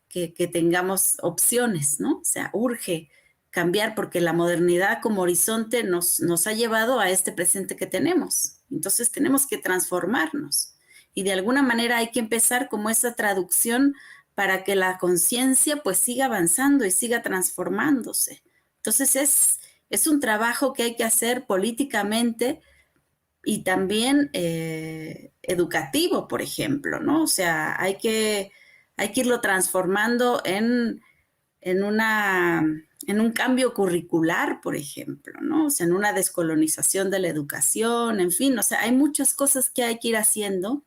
que tengamos opciones, ¿no? O sea, urge cambiar porque la modernidad como horizonte nos ha llevado a este presente que tenemos. Entonces tenemos que transformarnos y de alguna manera hay que empezar como esa traducción para que la conciencia pues siga avanzando y siga transformándose. Entonces es un trabajo que hay que hacer políticamente y también educativo, por ejemplo, ¿no? O sea, hay que irlo transformando en un cambio curricular, por ejemplo, ¿no? O sea, en una descolonización de la educación, en fin, o sea, hay muchas cosas que hay que ir haciendo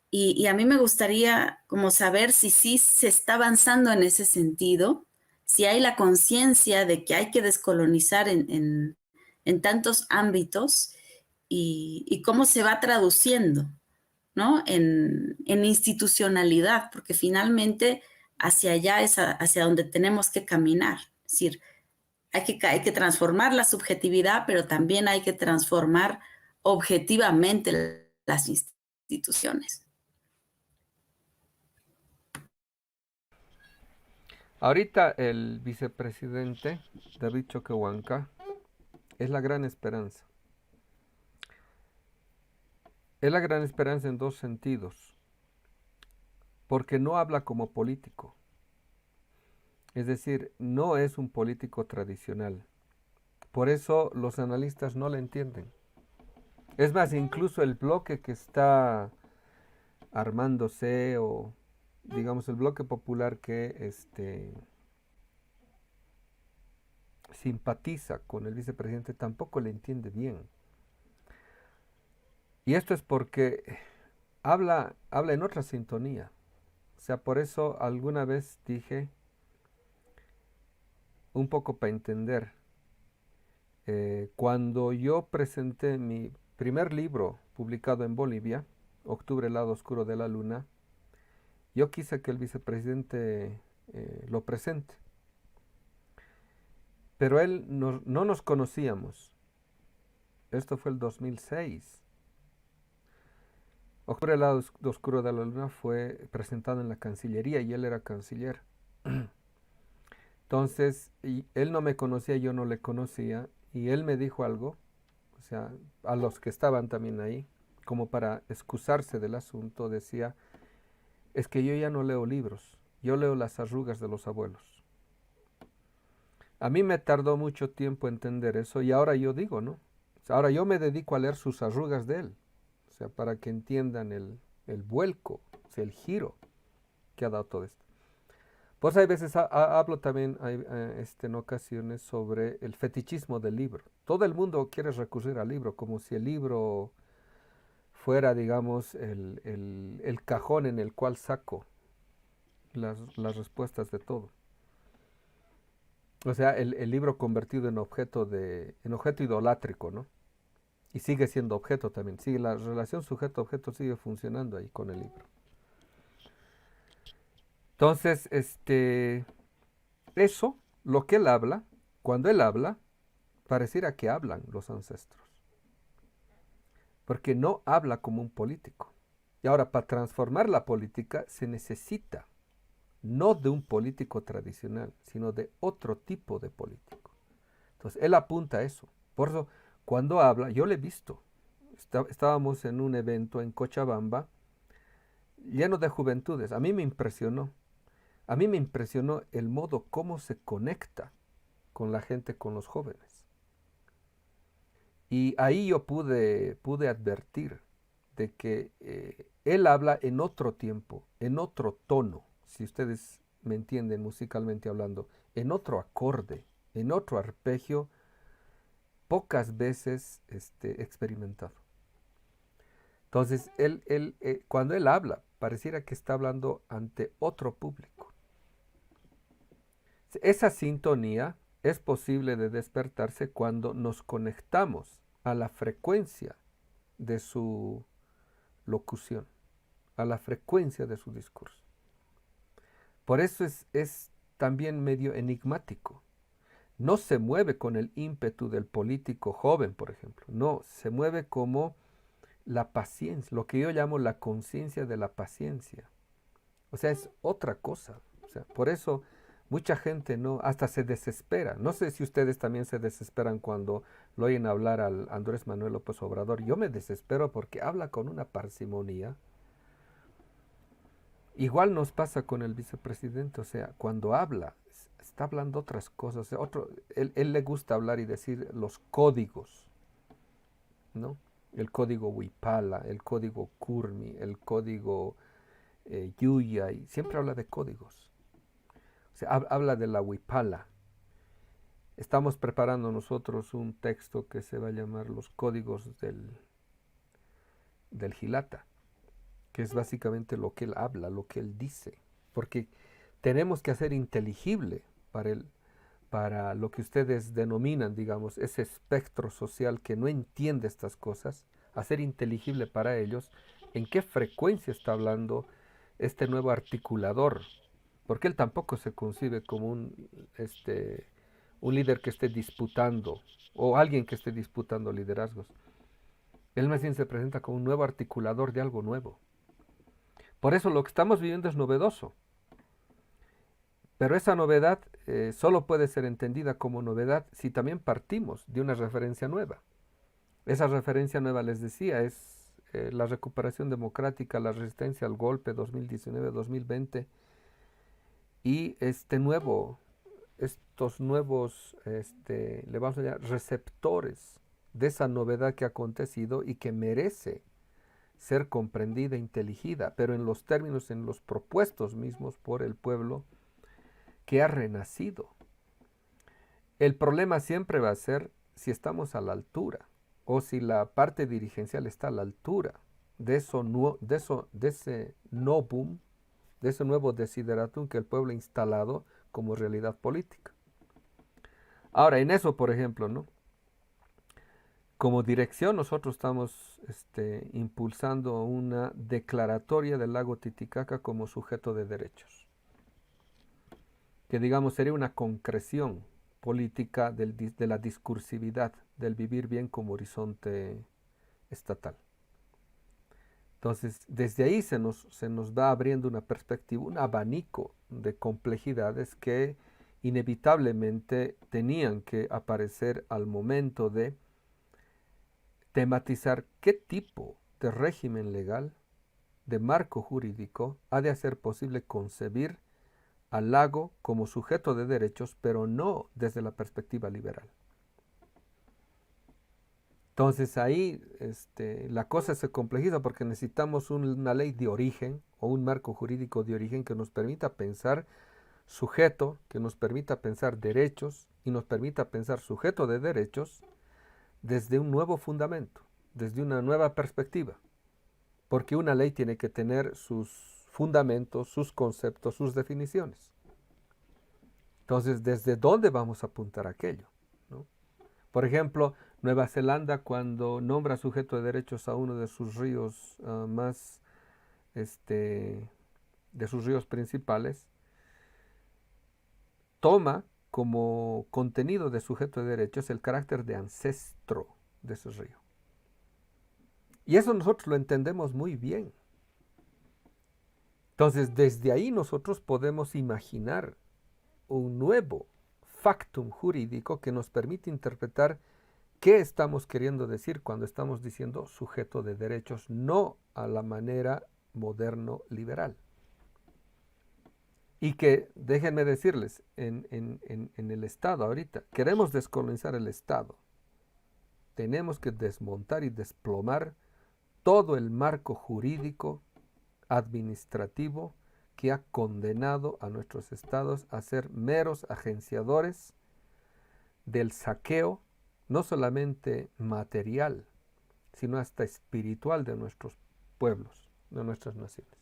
y a mí me gustaría como saber si sí se está avanzando en ese sentido, si hay la conciencia de que hay que descolonizar en tantos ámbitos y cómo se va traduciendo, ¿no? En institucionalidad, porque finalmente hacia allá es hacia donde tenemos que caminar. Es decir, hay que transformar la subjetividad, pero también hay que transformar objetivamente las instituciones. Ahorita el vicepresidente David Choquehuanca es la gran esperanza. Es la gran esperanza en dos sentidos, porque no habla como político. Es decir, no es un político tradicional. Por eso los analistas no le entienden. Es más, incluso el bloque que está armándose, o digamos el bloque popular que simpatiza con el vicepresidente, tampoco le entiende bien. Y esto es porque habla en otra sintonía. O sea, por eso alguna vez dije, un poco para entender, cuando yo presenté mi primer libro publicado en Bolivia, Octubre, el lado oscuro de la luna, yo quise que el vicepresidente lo presente. Pero él no nos conocíamos. Esto fue el 2006. Octubre, el lado oscuro de la luna fue presentado en la Cancillería y él era canciller. Entonces, y él no me conocía, yo no le conocía, y él me dijo algo, o sea, a los que estaban también ahí, como para excusarse del asunto, decía, es que yo ya no leo libros, yo leo las arrugas de los abuelos. A mí me tardó mucho tiempo entender eso, y ahora yo digo, ¿no? O sea, ahora yo me dedico a leer sus arrugas de él, o sea, para que entiendan el vuelco, o sea, el giro que ha dado todo esto. Pues hay veces hablo también en ocasiones sobre el fetichismo del libro. Todo el mundo quiere recurrir al libro, como si el libro fuera, digamos, el cajón en el cual saco las respuestas de todo. O sea, el libro convertido en objeto idolátrico, ¿no? Y sigue siendo objeto también. Sigue la relación sujeto-objeto sigue funcionando ahí con el libro. Entonces, eso, lo que él habla, cuando él habla, pareciera que hablan los ancestros. Porque no habla como un político. Y ahora, para transformar la política se necesita no de un político tradicional, sino de otro tipo de político. Entonces, él apunta a eso. Por eso, cuando habla, yo le he visto. Estábamos en un evento en Cochabamba, lleno de juventudes. A mí me impresionó. A mí me impresionó el modo cómo se conecta con la gente, con los jóvenes. Y ahí yo pude advertir de que él habla en otro tiempo, en otro tono, si ustedes me entienden musicalmente hablando, en otro acorde, en otro arpegio, pocas veces experimentado. Entonces, cuando él habla, pareciera que está hablando ante otro público. Esa sintonía es posible de despertarse cuando nos conectamos a la frecuencia de su locución, a la frecuencia de su discurso. Por eso es también medio enigmático. No se mueve con el ímpetu del político joven, por ejemplo. No, se mueve como la paciencia, lo que yo llamo la conciencia de la paciencia. O sea, es otra cosa. O sea, por eso mucha gente hasta se desespera. No sé si ustedes también se desesperan cuando lo oyen hablar al Andrés Manuel López Obrador. Yo me desespero porque habla con una parsimonía. Igual nos pasa con el vicepresidente. O sea, cuando habla, está hablando otras cosas. O sea, él le gusta hablar y decir los códigos, ¿no? El código Huipala, el código Curmi, el código Yuya, y siempre habla de códigos. O sea, habla de la Huipala. Estamos preparando nosotros un texto que se va a llamar Los Códigos del Gilata, que es básicamente lo que él habla, lo que él dice. Porque tenemos que hacer inteligible para lo que ustedes denominan, digamos, ese espectro social que no entiende estas cosas, hacer inteligible para ellos en qué frecuencia está hablando este nuevo articulador, porque él tampoco se concibe como un líder que esté disputando, o alguien que esté disputando liderazgos. Él más bien se presenta como un nuevo articulador de algo nuevo. Por eso lo que estamos viviendo es novedoso. Pero esa novedad solo puede ser entendida como novedad si también partimos de una referencia nueva. Esa referencia nueva, les decía, es la recuperación democrática, la resistencia al golpe 2019-2020 y estos nuevos, le vamos a llamar receptores de esa novedad que ha acontecido y que merece ser comprendida e inteligida, pero en los términos, en los propuestos mismos por el pueblo que ha renacido. El problema siempre va a ser si estamos a la altura o si la parte dirigencial está a la altura de ese novum, de ese nuevo desideratum que el pueblo ha instalado como realidad política. Ahora, en eso, por ejemplo, ¿no? Como dirección, nosotros estamos impulsando una declaratoria del lago Titicaca como sujeto de derechos. que digamos sería una concreción política de la discursividad, del vivir bien como horizonte estatal. Entonces, desde ahí se nos va abriendo una perspectiva, un abanico de complejidades que inevitablemente tenían que aparecer al momento de tematizar qué tipo de régimen legal, de marco jurídico, ha de hacer posible concebir al lago como sujeto de derechos, pero no desde la perspectiva liberal. Entonces ahí la cosa se complejiza porque necesitamos una ley de origen o un marco jurídico de origen que nos permita pensar sujeto, que nos permita pensar derechos y nos permita pensar sujeto de derechos desde un nuevo fundamento, desde una nueva perspectiva. Porque una ley tiene que tener sus fundamentos, sus conceptos, sus definiciones. Entonces, ¿desde dónde vamos a apuntar aquello? ¿No? Por ejemplo, Nueva Zelanda, cuando nombra sujeto de derechos a uno de sus ríos de sus ríos principales, toma como contenido de sujeto de derechos el carácter de ancestro de ese río. Y eso nosotros lo entendemos muy bien. Entonces, desde ahí nosotros podemos imaginar un nuevo factum jurídico que nos permite interpretar qué estamos queriendo decir cuando estamos diciendo sujeto de derechos, no a la manera moderno liberal. Y que, déjenme decirles, en el Estado ahorita, queremos descolonizar el Estado. Tenemos que desmontar y desplomar todo el marco jurídico, administrativo, que ha condenado a nuestros estados a ser meros agenciadores del saqueo, no solamente material, sino hasta espiritual de nuestros pueblos, de nuestras naciones.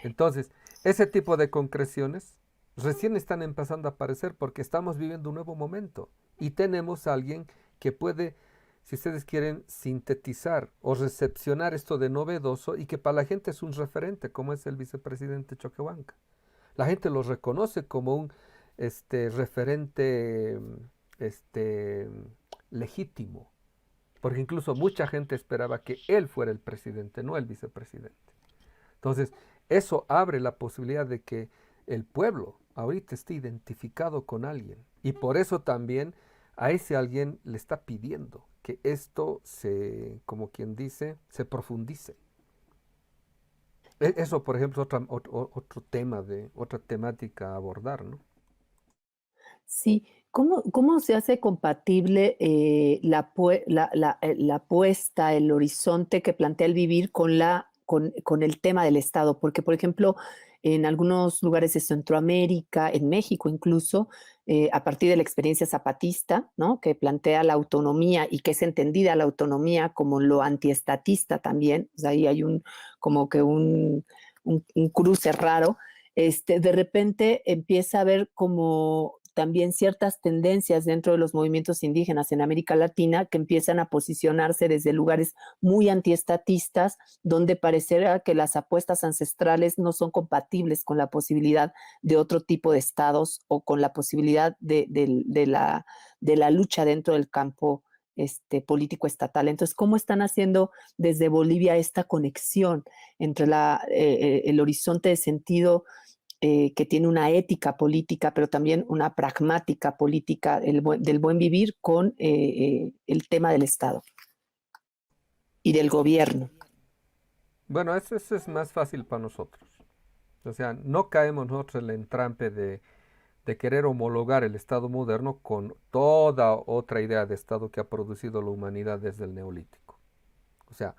Entonces, ese tipo de concreciones recién están empezando a aparecer porque estamos viviendo un nuevo momento y tenemos a alguien que puede, si ustedes quieren, sintetizar o recepcionar esto de novedoso y que para la gente es un referente, como es el vicepresidente Choquehuanca. La gente lo reconoce como un referente legítimo, porque incluso mucha gente esperaba que él fuera el presidente, no el vicepresidente. Entonces, eso abre la posibilidad de que el pueblo ahorita esté identificado con alguien. Y por eso también a ese alguien le está pidiendo que esto como quien dice, se profundice. Eso, por ejemplo, es otro tema, otra temática a abordar, ¿no? Sí, ¿cómo se hace compatible la apuesta, el horizonte que plantea el vivir con el tema del Estado? Porque, por ejemplo, en algunos lugares de Centroamérica, en México incluso, a partir de la experiencia zapatista, ¿no? Que plantea la autonomía y que es entendida la autonomía como lo antiestatista también, o sea, ahí hay como que un cruce raro, de repente empieza a haber como también ciertas tendencias dentro de los movimientos indígenas en América Latina que empiezan a posicionarse desde lugares muy antiestatistas, donde parecerá que las apuestas ancestrales no son compatibles con la posibilidad de otro tipo de estados o con la posibilidad de la lucha dentro del campo político estatal. Entonces, ¿cómo están haciendo desde Bolivia esta conexión entre el horizonte de sentido que tiene una ética política, pero también una pragmática política del buen vivir con el tema del Estado y del gobierno? Bueno, eso es más fácil para nosotros. O sea, no caemos nosotros en el entrampe de querer homologar el Estado moderno con toda otra idea de Estado que ha producido la humanidad desde el Neolítico. O sea,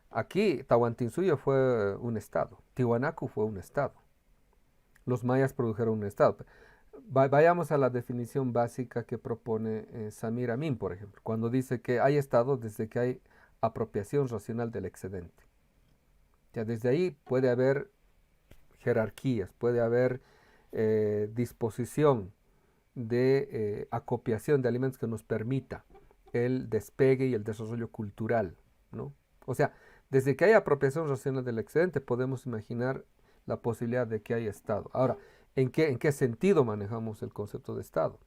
aquí Tahuantinsuyo fue un Estado, Tiwanaku fue un Estado. Los mayas produjeron un Estado. Vayamos a la definición básica que propone Samir Amin, por ejemplo, cuando dice que hay Estado desde que hay apropiación racional del excedente. Ya desde ahí puede haber jerarquías, puede haber disposición de acopiación de alimentos que nos permita el despegue y el desarrollo cultural, ¿no? O sea, desde que hay apropiación racional del excedente podemos imaginar la posibilidad de que haya Estado. Ahora, ¿En qué sentido manejamos el concepto de Estado?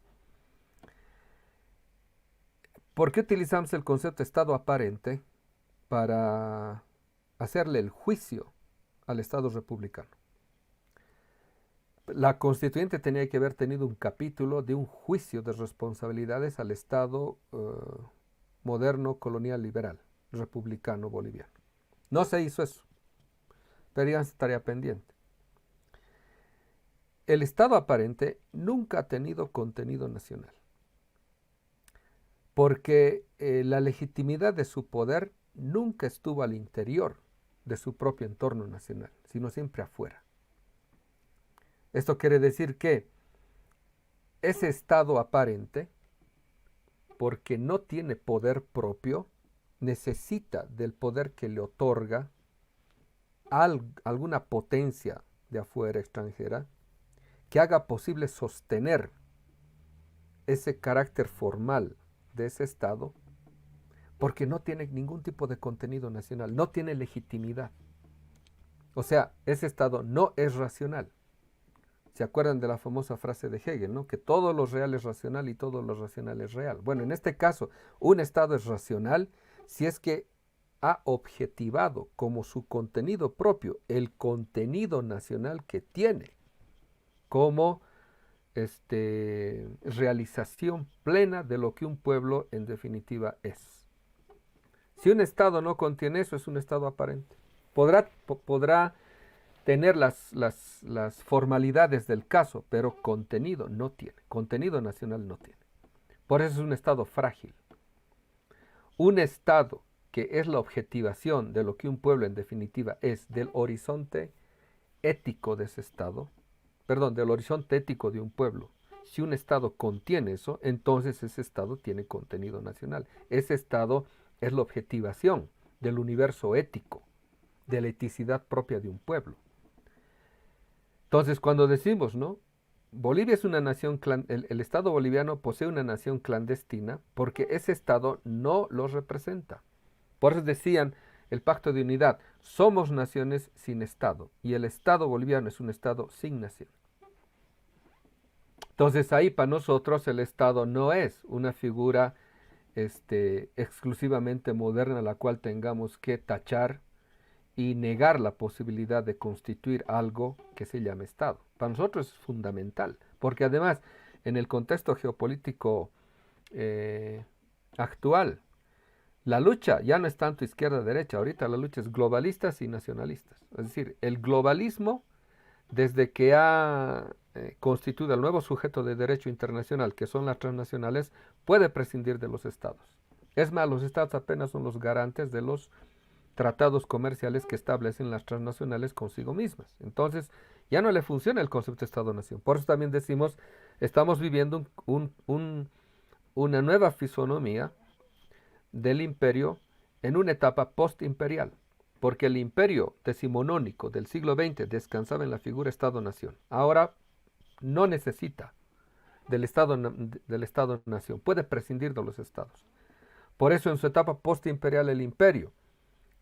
¿Por qué utilizamos el concepto de Estado aparente para hacerle el juicio al Estado republicano? La constituyente tenía que haber tenido un capítulo de un juicio de responsabilidades al Estado moderno, colonial, liberal, republicano, boliviano. No se hizo eso, pero ya es tarea pendiente. El Estado aparente nunca ha tenido contenido nacional, porque la legitimidad de su poder nunca estuvo al interior de su propio entorno nacional, sino siempre afuera. Esto quiere decir que ese Estado aparente, porque no tiene poder propio, necesita del poder que le otorga alguna potencia de afuera extranjera que haga posible sostener ese carácter formal de ese Estado, porque no tiene ningún tipo de contenido nacional, no tiene legitimidad. O sea, ese Estado no es racional. ¿Se acuerdan de la famosa frase de Hegel, ¿no? Que todo lo real es racional y todo lo racional es real? Bueno, en este caso, un Estado es racional si es que ha objetivado como su contenido propio el contenido nacional que tiene como realización plena de lo que un pueblo en definitiva es. Si un Estado no contiene eso, es un Estado aparente. Podrá tener las formalidades del caso, pero contenido no tiene, contenido nacional no tiene. Por eso es un Estado frágil. Un Estado que es la objetivación de lo que un pueblo en definitiva es, del horizonte ético de ese Estado, perdón, del horizonte ético de un pueblo. Si un Estado contiene eso, entonces ese Estado tiene contenido nacional. Ese Estado es la objetivación del universo ético, de la eticidad propia de un pueblo. Entonces, cuando decimos, ¿no? Bolivia es una nación, el Estado boliviano posee una nación clandestina porque ese Estado no lo representa. Por eso decían el Pacto de Unidad, somos naciones sin Estado, y el Estado boliviano es un Estado sin nación. Entonces ahí para nosotros el Estado no es una figura exclusivamente moderna a la cual tengamos que tachar y negar la posibilidad de constituir algo que se llame Estado. Para nosotros es fundamental, porque además en el contexto geopolítico actual, la lucha ya no es tanto izquierda-derecha, ahorita la lucha es globalistas y nacionalistas. Es decir, el globalismo, desde que ha constituido el nuevo sujeto de derecho internacional, que son las transnacionales, puede prescindir de los estados. Es más, los estados apenas son los garantes de los tratados comerciales que establecen las transnacionales consigo mismas. Entonces, ya no le funciona el concepto de Estado-Nación. Por eso también decimos, estamos viviendo una nueva fisonomía del imperio en una etapa postimperial, porque el imperio decimonónico del siglo XX descansaba en la figura Estado-Nación. Ahora no necesita del Estado-Nación, puede prescindir de los estados. Por eso en su etapa postimperial el imperio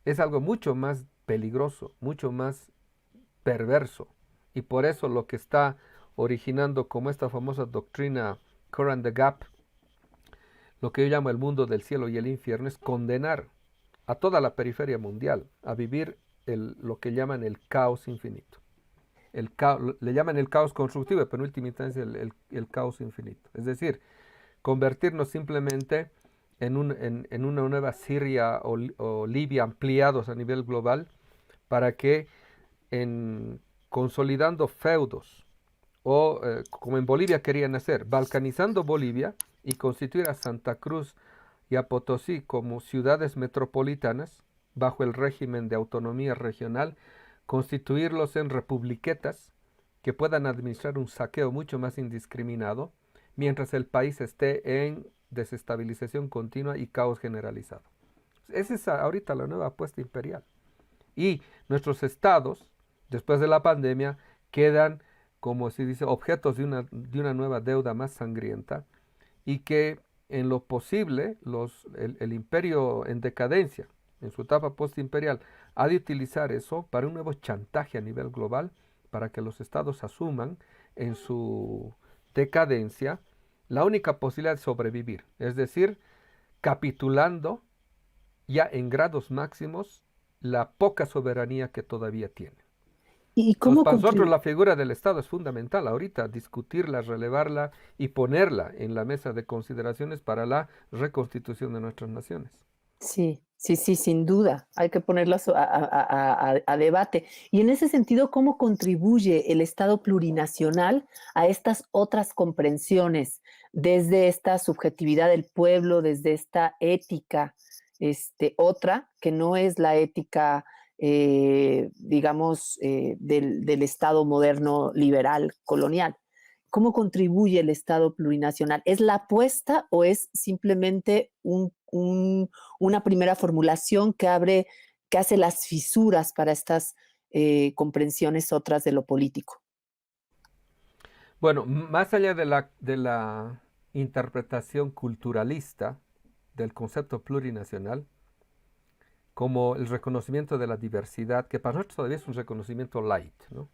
es algo mucho más peligroso, mucho más perverso, y por eso lo que está originando como esta famosa doctrina Coran the Gap, lo que yo llamo el mundo del cielo y el infierno, es condenar a toda la periferia mundial a vivir lo que llaman el caos infinito. Le llaman el caos constructivo, pero en última instancia el caos infinito. Es decir, convertirnos simplemente en una nueva Siria o Libia ampliados a nivel global, para que consolidando feudos, o como en Bolivia querían hacer, balcanizando Bolivia y constituir a Santa Cruz y a Potosí como ciudades metropolitanas bajo el régimen de autonomía regional, constituirlos en republiquetas que puedan administrar un saqueo mucho más indiscriminado, mientras el país esté en desestabilización continua y caos generalizado. Esa es ahorita la nueva apuesta imperial. Y nuestros estados, después de la pandemia, quedan, como se dice, objetos de una nueva deuda más sangrienta, y que en lo posible el imperio en decadencia, en su etapa postimperial, ha de utilizar eso para un nuevo chantaje a nivel global, para que los estados asuman en su decadencia, la única posibilidad de sobrevivir, es decir, capitulando ya en grados máximos la poca soberanía que todavía tiene. ¿Y Entonces, cómo para nosotros contribuye? la figura del Estado es fundamental ahorita, discutirla, relevarla y ponerla en la mesa de consideraciones para la reconstitución de nuestras naciones. Sí, sí, sí, sin duda. Hay que ponerlas a debate. Y en ese sentido, ¿cómo contribuye el Estado plurinacional a estas otras comprensiones desde esta subjetividad del pueblo, desde esta ética, otra que no es la ética, digamos, del Estado moderno liberal colonial? ¿Cómo contribuye el Estado plurinacional? ¿Es la apuesta o es simplemente una primera formulación que hace las fisuras para estas comprensiones otras de lo político? Bueno, más allá de la interpretación culturalista del concepto plurinacional, como el reconocimiento de la diversidad, que para nosotros todavía es un reconocimiento light, ¿no?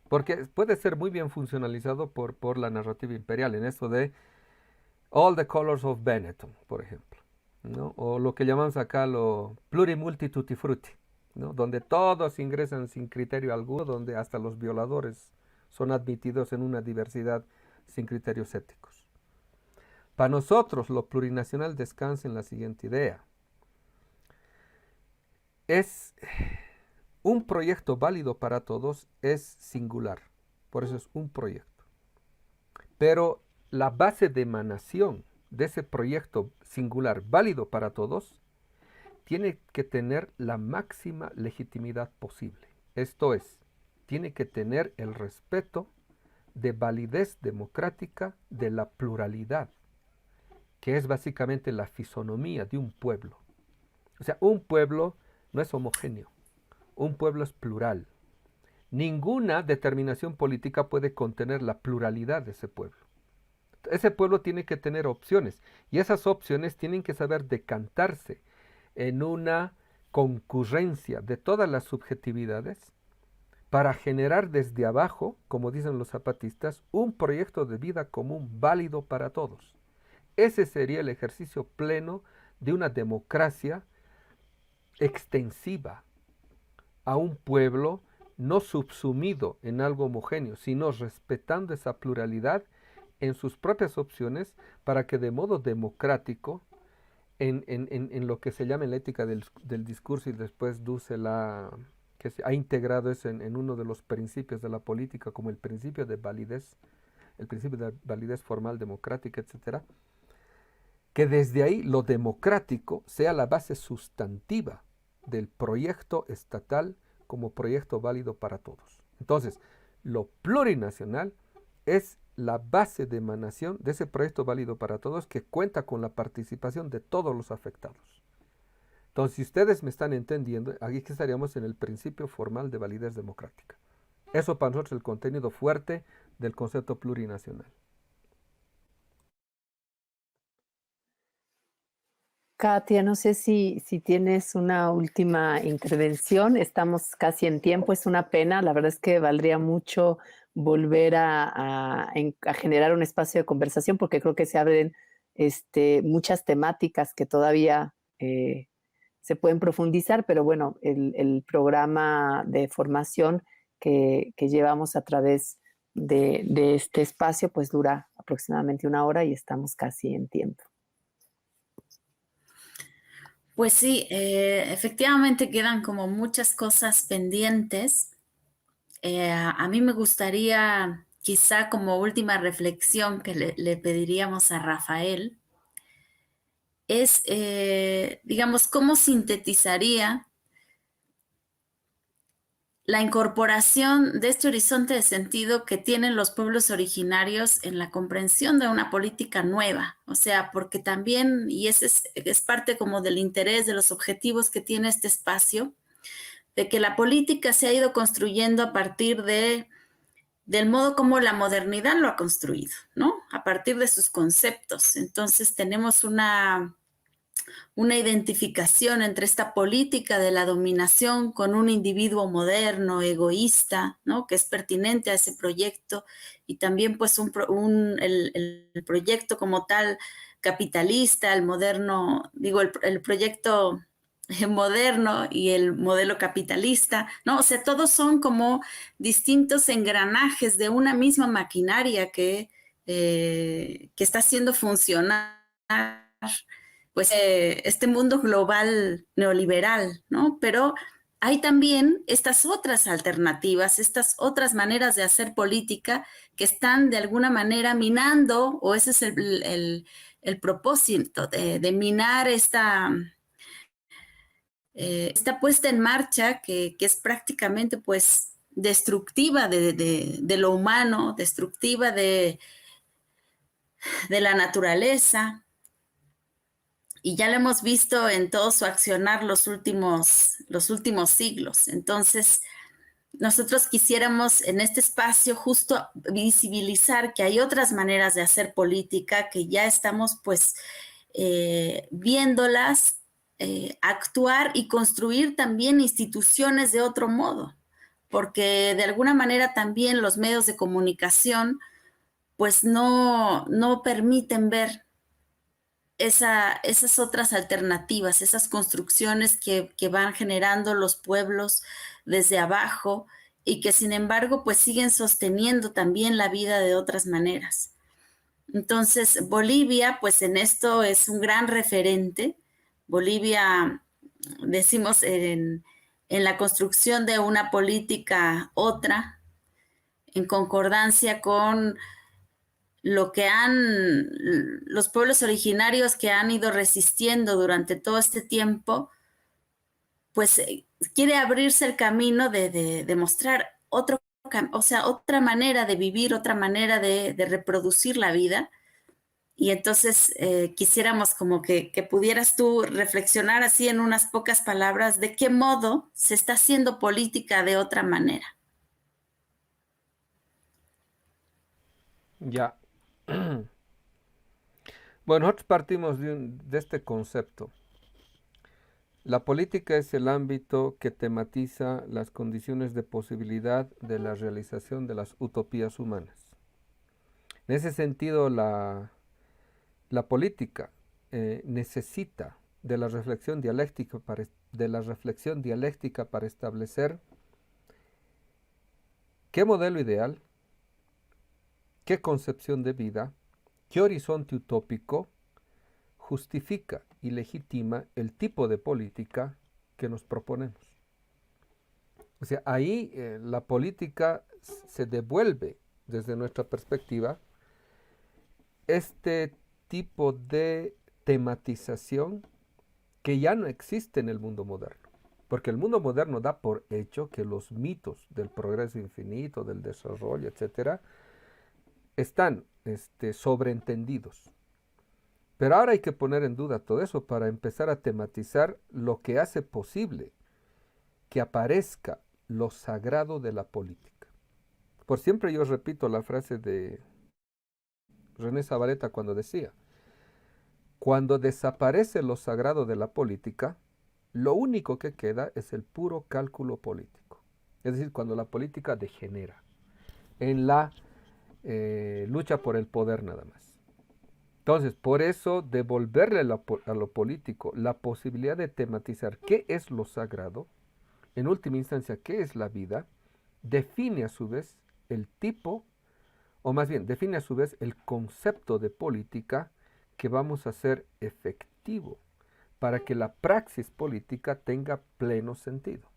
Porque puede ser muy bien funcionalizado por la narrativa imperial, en esto de All the Colors of Benetton, por ejemplo, ¿no? O lo que llamamos acá lo plurimulti tutti frutti, ¿no? Donde todos ingresan sin criterio alguno, donde hasta los violadores son admitidos en una diversidad sin criterios éticos. Para nosotros, lo plurinacional descansa en la siguiente idea. Es un proyecto válido para todos, es singular, por eso es un proyecto. Pero la base de emanación de ese proyecto singular válido para todos tiene que tener la máxima legitimidad posible. Esto es, tiene que tener el respeto de validez democrática de la pluralidad, que es básicamente la fisonomía de un pueblo. O sea, un pueblo no es homogéneo, un pueblo es plural. Ninguna determinación política puede contener la pluralidad de ese pueblo. Ese pueblo tiene que tener opciones y esas opciones tienen que saber decantarse en una concurrencia de todas las subjetividades para generar desde abajo, como dicen los zapatistas, un proyecto de vida común válido para todos. Ese sería el ejercicio pleno de una democracia extensiva a un pueblo no subsumido en algo homogéneo, sino respetando esa pluralidad en sus propias opciones para que de modo democrático, en lo que se llama la ética del discurso y después Dussel que ha integrado eso en uno de los principios de la política como el principio de validez formal democrática, etcétera, que desde ahí lo democrático sea la base sustantiva del proyecto estatal como proyecto válido para todos. Entonces, lo plurinacional es la base de emanación de ese proyecto válido para todos que cuenta con la participación de todos los afectados. Entonces, si ustedes me están entendiendo, aquí estaríamos en el principio formal de validez democrática. Eso para nosotros es el contenido fuerte del concepto plurinacional. Katia, no sé si tienes una última intervención. Estamos casi en tiempo, es una pena. La verdad es que valdría mucho volver a generar un espacio de conversación porque creo que se abren muchas temáticas que todavía se pueden profundizar, pero bueno, el programa de formación que llevamos a través de este espacio pues dura aproximadamente 1 hora y estamos casi en tiempo. Pues sí, efectivamente quedan como muchas cosas pendientes. A mí me gustaría, quizá como última reflexión que le pediríamos a Rafael, es, digamos, cómo sintetizaría la incorporación de este horizonte de sentido que tienen los pueblos originarios en la comprensión de una política nueva. O sea, porque también, y ese es parte como del interés, de los objetivos que tiene este espacio, de que la política se ha ido construyendo a partir del modo como la modernidad lo ha construido, ¿no? A partir de sus conceptos. Entonces tenemos una una identificación entre esta política de la dominación con un individuo moderno, egoísta, ¿no? Que es pertinente a ese proyecto, y también pues el proyecto como tal capitalista, el moderno, digo, el proyecto moderno y el modelo capitalista, ¿no? O sea, todos son como distintos engranajes de una misma maquinaria que está haciendo funcionar pues este mundo global neoliberal, ¿no? Pero hay también estas otras alternativas, estas otras maneras de hacer política que están de alguna manera minando, o ese es el propósito de minar esta puesta en marcha que es prácticamente pues destructiva de lo humano, destructiva de la naturaleza, y ya lo hemos visto en todo su accionar los últimos siglos. Entonces, nosotros quisiéramos en este espacio justo visibilizar que hay otras maneras de hacer política, que ya estamos pues viéndolas actuar y construir también instituciones de otro modo, porque de alguna manera también los medios de comunicación pues no permiten ver esas otras alternativas, esas construcciones que van generando los pueblos desde abajo, y que sin embargo pues siguen sosteniendo también la vida de otras maneras. Entonces Bolivia pues en esto es un gran referente. Bolivia, decimos, en la construcción de una política otra, en concordancia con lo que los pueblos originarios que han ido resistiendo durante todo este tiempo, pues quiere abrirse el camino de mostrar otra manera de vivir, otra manera de reproducir la vida. Y entonces quisiéramos como que pudieras tú reflexionar así en unas pocas palabras de qué modo se está haciendo política de otra manera. Ya. Bueno, nosotros partimos de este concepto. La política es el ámbito que tematiza las condiciones de posibilidad de la realización de las utopías humanas. En ese sentido, la política necesita de la reflexión dialéctica para establecer qué modelo ideal, qué concepción de vida, qué horizonte utópico justifica y legitima el tipo de política que nos proponemos. O sea, ahí la política se devuelve, desde nuestra perspectiva, este tipo de tematización que ya no existe en el mundo moderno. Porque el mundo moderno da por hecho que los mitos del progreso infinito, del desarrollo, etcétera, están sobreentendidos. Pero ahora hay que poner en duda todo eso para empezar a tematizar lo que hace posible que aparezca lo sagrado de la política. Por siempre yo repito la frase de René Zabaleta cuando decía: cuando desaparece lo sagrado de la política, lo único que queda es el puro cálculo político. Es decir, cuando la política degenera en la lucha por el poder nada más. Entonces, por eso, devolverle a lo político la posibilidad de tematizar qué es lo sagrado, en última instancia, qué es la vida, define a su vez el tipo, o más bien, define a su vez el concepto de política que vamos a hacer efectivo para que la praxis política tenga pleno sentido.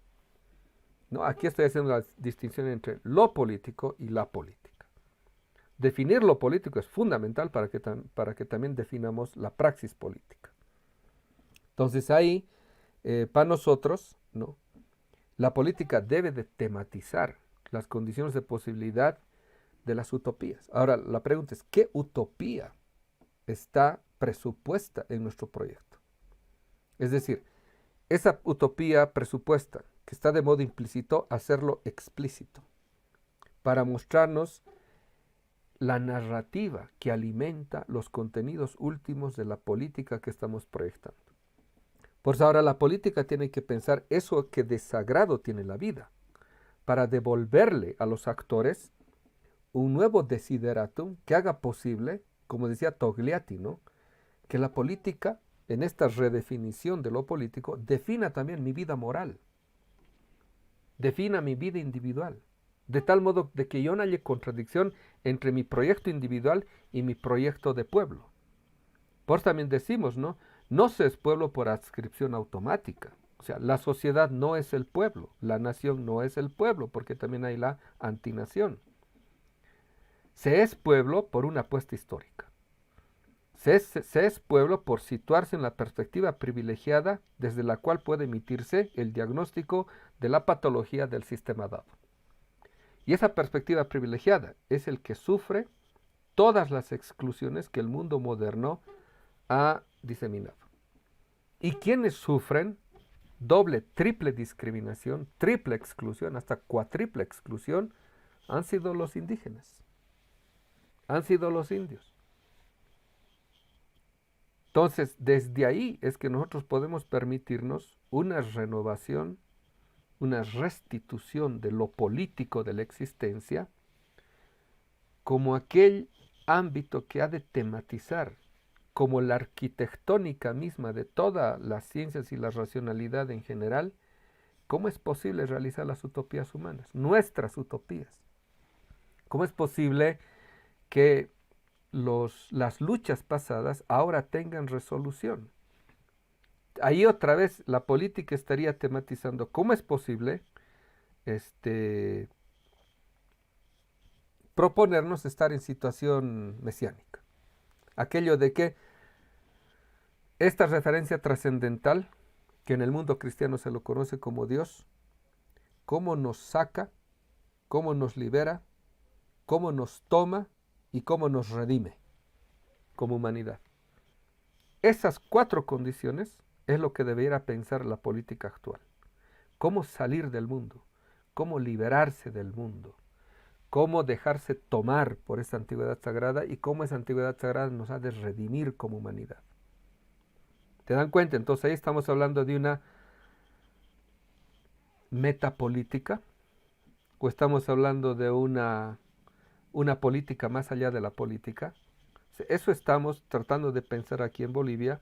¿No? Aquí estoy haciendo la distinción entre lo político y la política. Definir lo político es fundamental para que también definamos la praxis política. Entonces ahí, para nosotros, ¿no?, la política debe de tematizar las condiciones de posibilidad de las utopías. Ahora, la pregunta es, ¿qué utopía está presupuesta en nuestro proyecto? Es decir, esa utopía presupuesta, que está de modo implícito, hacerlo explícito, para mostrarnos la narrativa que alimenta los contenidos últimos de la política que estamos proyectando. Por eso ahora la política tiene que pensar eso que de sagrado tiene la vida, para devolverle a los actores un nuevo desideratum que haga posible, como decía Togliatti, ¿no?, que la política, en esta redefinición de lo político, defina también mi vida moral, defina mi vida individual, de tal modo de que yo no haya contradicción entre mi proyecto individual y mi proyecto de pueblo. Por eso también decimos, ¿no?, no se es pueblo por adscripción automática. O sea, la sociedad no es el pueblo, la nación no es el pueblo, porque también hay la antinación. Se es pueblo por una apuesta histórica. Se es pueblo por situarse en la perspectiva privilegiada desde la cual puede emitirse el diagnóstico de la patología del sistema dado. Y esa perspectiva privilegiada es el que sufre todas las exclusiones que el mundo moderno ha diseminado. Y quienes sufren doble, triple discriminación, triple exclusión, hasta cuatriple exclusión, han sido los indígenas, han sido los indios. Entonces, desde ahí es que nosotros podemos permitirnos una renovación, una restitución de lo político de la existencia, como aquel ámbito que ha de tematizar, como la arquitectónica misma de todas las ciencias y la racionalidad en general, cómo es posible realizar las utopías humanas, nuestras utopías. ¿Cómo es posible que las luchas pasadas ahora tengan resolución? Ahí otra vez la política estaría tematizando cómo es posible proponernos estar en situación mesiánica. Aquello de que esta referencia trascendental, que en el mundo cristiano se lo conoce como Dios, cómo nos saca, cómo nos libera, cómo nos toma y cómo nos redime como humanidad. Esas 4 condiciones es lo que debiera pensar la política actual. Cómo salir del mundo, cómo liberarse del mundo, cómo dejarse tomar por esa antigüedad sagrada y cómo esa antigüedad sagrada nos ha de redimir como humanidad. ¿Te dan cuenta? Entonces ahí estamos hablando de una metapolítica, o estamos hablando de una política más allá de la política. Eso estamos tratando de pensar aquí en Bolivia,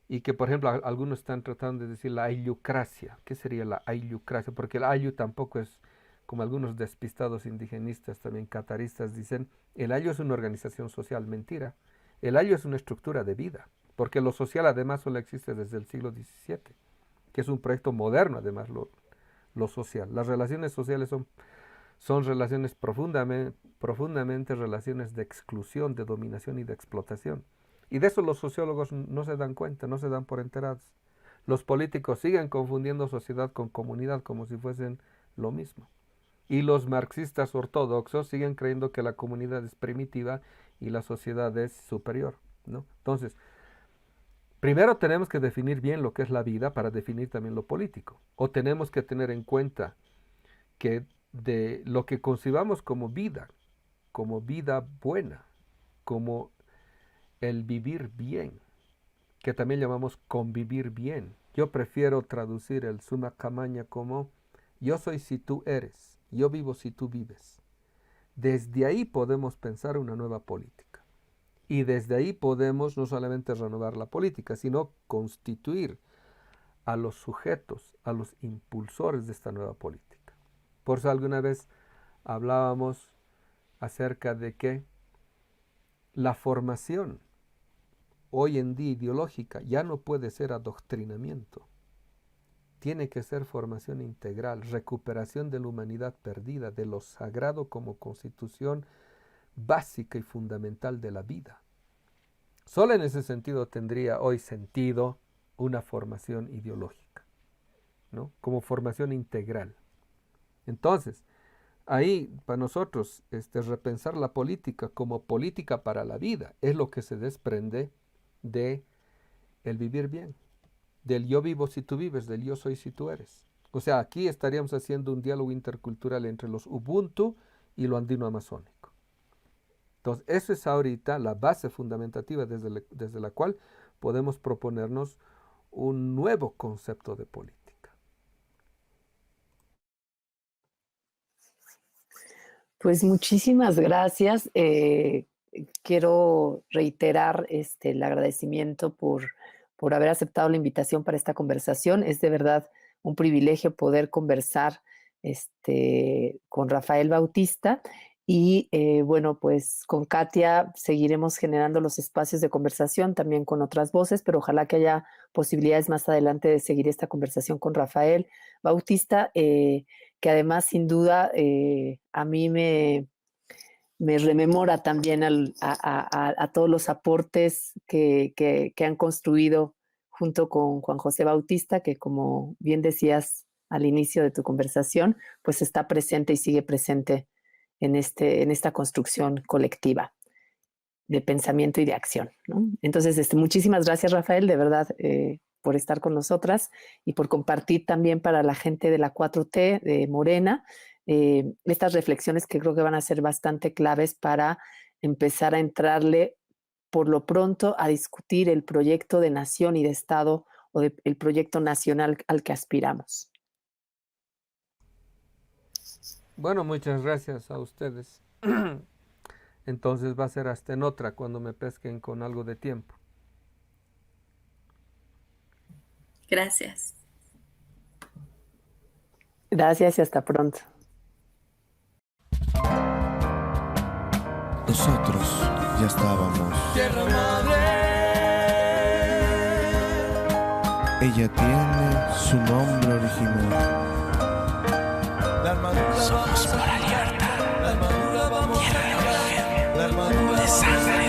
y que, por ejemplo, algunos están tratando de decir la ayucracia. ¿Qué sería la ayucracia? Porque el ayu tampoco es, como algunos despistados indigenistas, también cataristas, dicen, el ayu es una organización social. Mentira. El ayu es una estructura de vida, porque lo social además solo existe desde el siglo XVII, que es un proyecto moderno además lo social. Las relaciones sociales son relaciones profundamente relaciones de exclusión, de dominación y de explotación. Y de eso los sociólogos no se dan cuenta, no se dan por enterados. Los políticos siguen confundiendo sociedad con comunidad como si fuesen lo mismo. Y los marxistas ortodoxos siguen creyendo que la comunidad es primitiva y la sociedad es superior, ¿no? Entonces, primero tenemos que definir bien lo que es la vida para definir también lo político. O tenemos que tener en cuenta que de lo que concibamos como vida buena, como el vivir bien, que también llamamos convivir bien. Yo prefiero traducir el summa camaña como yo soy si tú eres, yo vivo si tú vives. Desde ahí podemos pensar una nueva política. Y desde ahí podemos no solamente renovar la política, sino constituir a los sujetos, a los impulsores de esta nueva política. Por eso alguna vez hablábamos acerca de que la formación hoy en día ideológica ya no puede ser adoctrinamiento. Tiene que ser formación integral, recuperación de la humanidad perdida, de lo sagrado como constitución básica y fundamental de la vida. Solo en ese sentido tendría hoy sentido una formación ideológica, ¿no? Como formación integral. Entonces, ahí para nosotros repensar la política como política para la vida es lo que se desprende de el vivir bien, del yo vivo si tú vives, del yo soy si tú eres. O sea, aquí estaríamos haciendo un diálogo intercultural entre los Ubuntu y lo andino amazónico. Entonces, eso es ahorita la base fundamentativa desde la cual podemos proponernos un nuevo concepto de política. Pues muchísimas gracias. Quiero reiterar el agradecimiento por haber aceptado la invitación para esta conversación. Es de verdad un privilegio poder conversar con Rafael Bautista y bueno, pues con Katia seguiremos generando los espacios de conversación también con otras voces, pero ojalá que haya posibilidades más adelante de seguir esta conversación con Rafael Bautista, que además sin duda a mí me rememora también a todos los aportes que han construido junto con Juan José Bautista, que como bien decías al inicio de tu conversación, pues está presente y sigue presente en esta construcción colectiva de pensamiento y de acción, ¿no? Entonces, muchísimas gracias, Rafael, de verdad, por estar con nosotras y por compartir también para la gente de la 4T, de Morena, estas reflexiones que creo que van a ser bastante claves para empezar a entrarle por lo pronto a discutir el proyecto de nación y de Estado o el proyecto nacional al que aspiramos. Bueno, muchas gracias a ustedes. Entonces va a ser hasta en otra cuando me pesquen con algo de tiempo. Gracias. Gracias y hasta pronto. Nosotros ya estábamos. Tierra madre, Ella tiene su nombre original. la armadura Somos vamos por a la libertad, la armadura vamos a tierra de origen, la armadura de sangre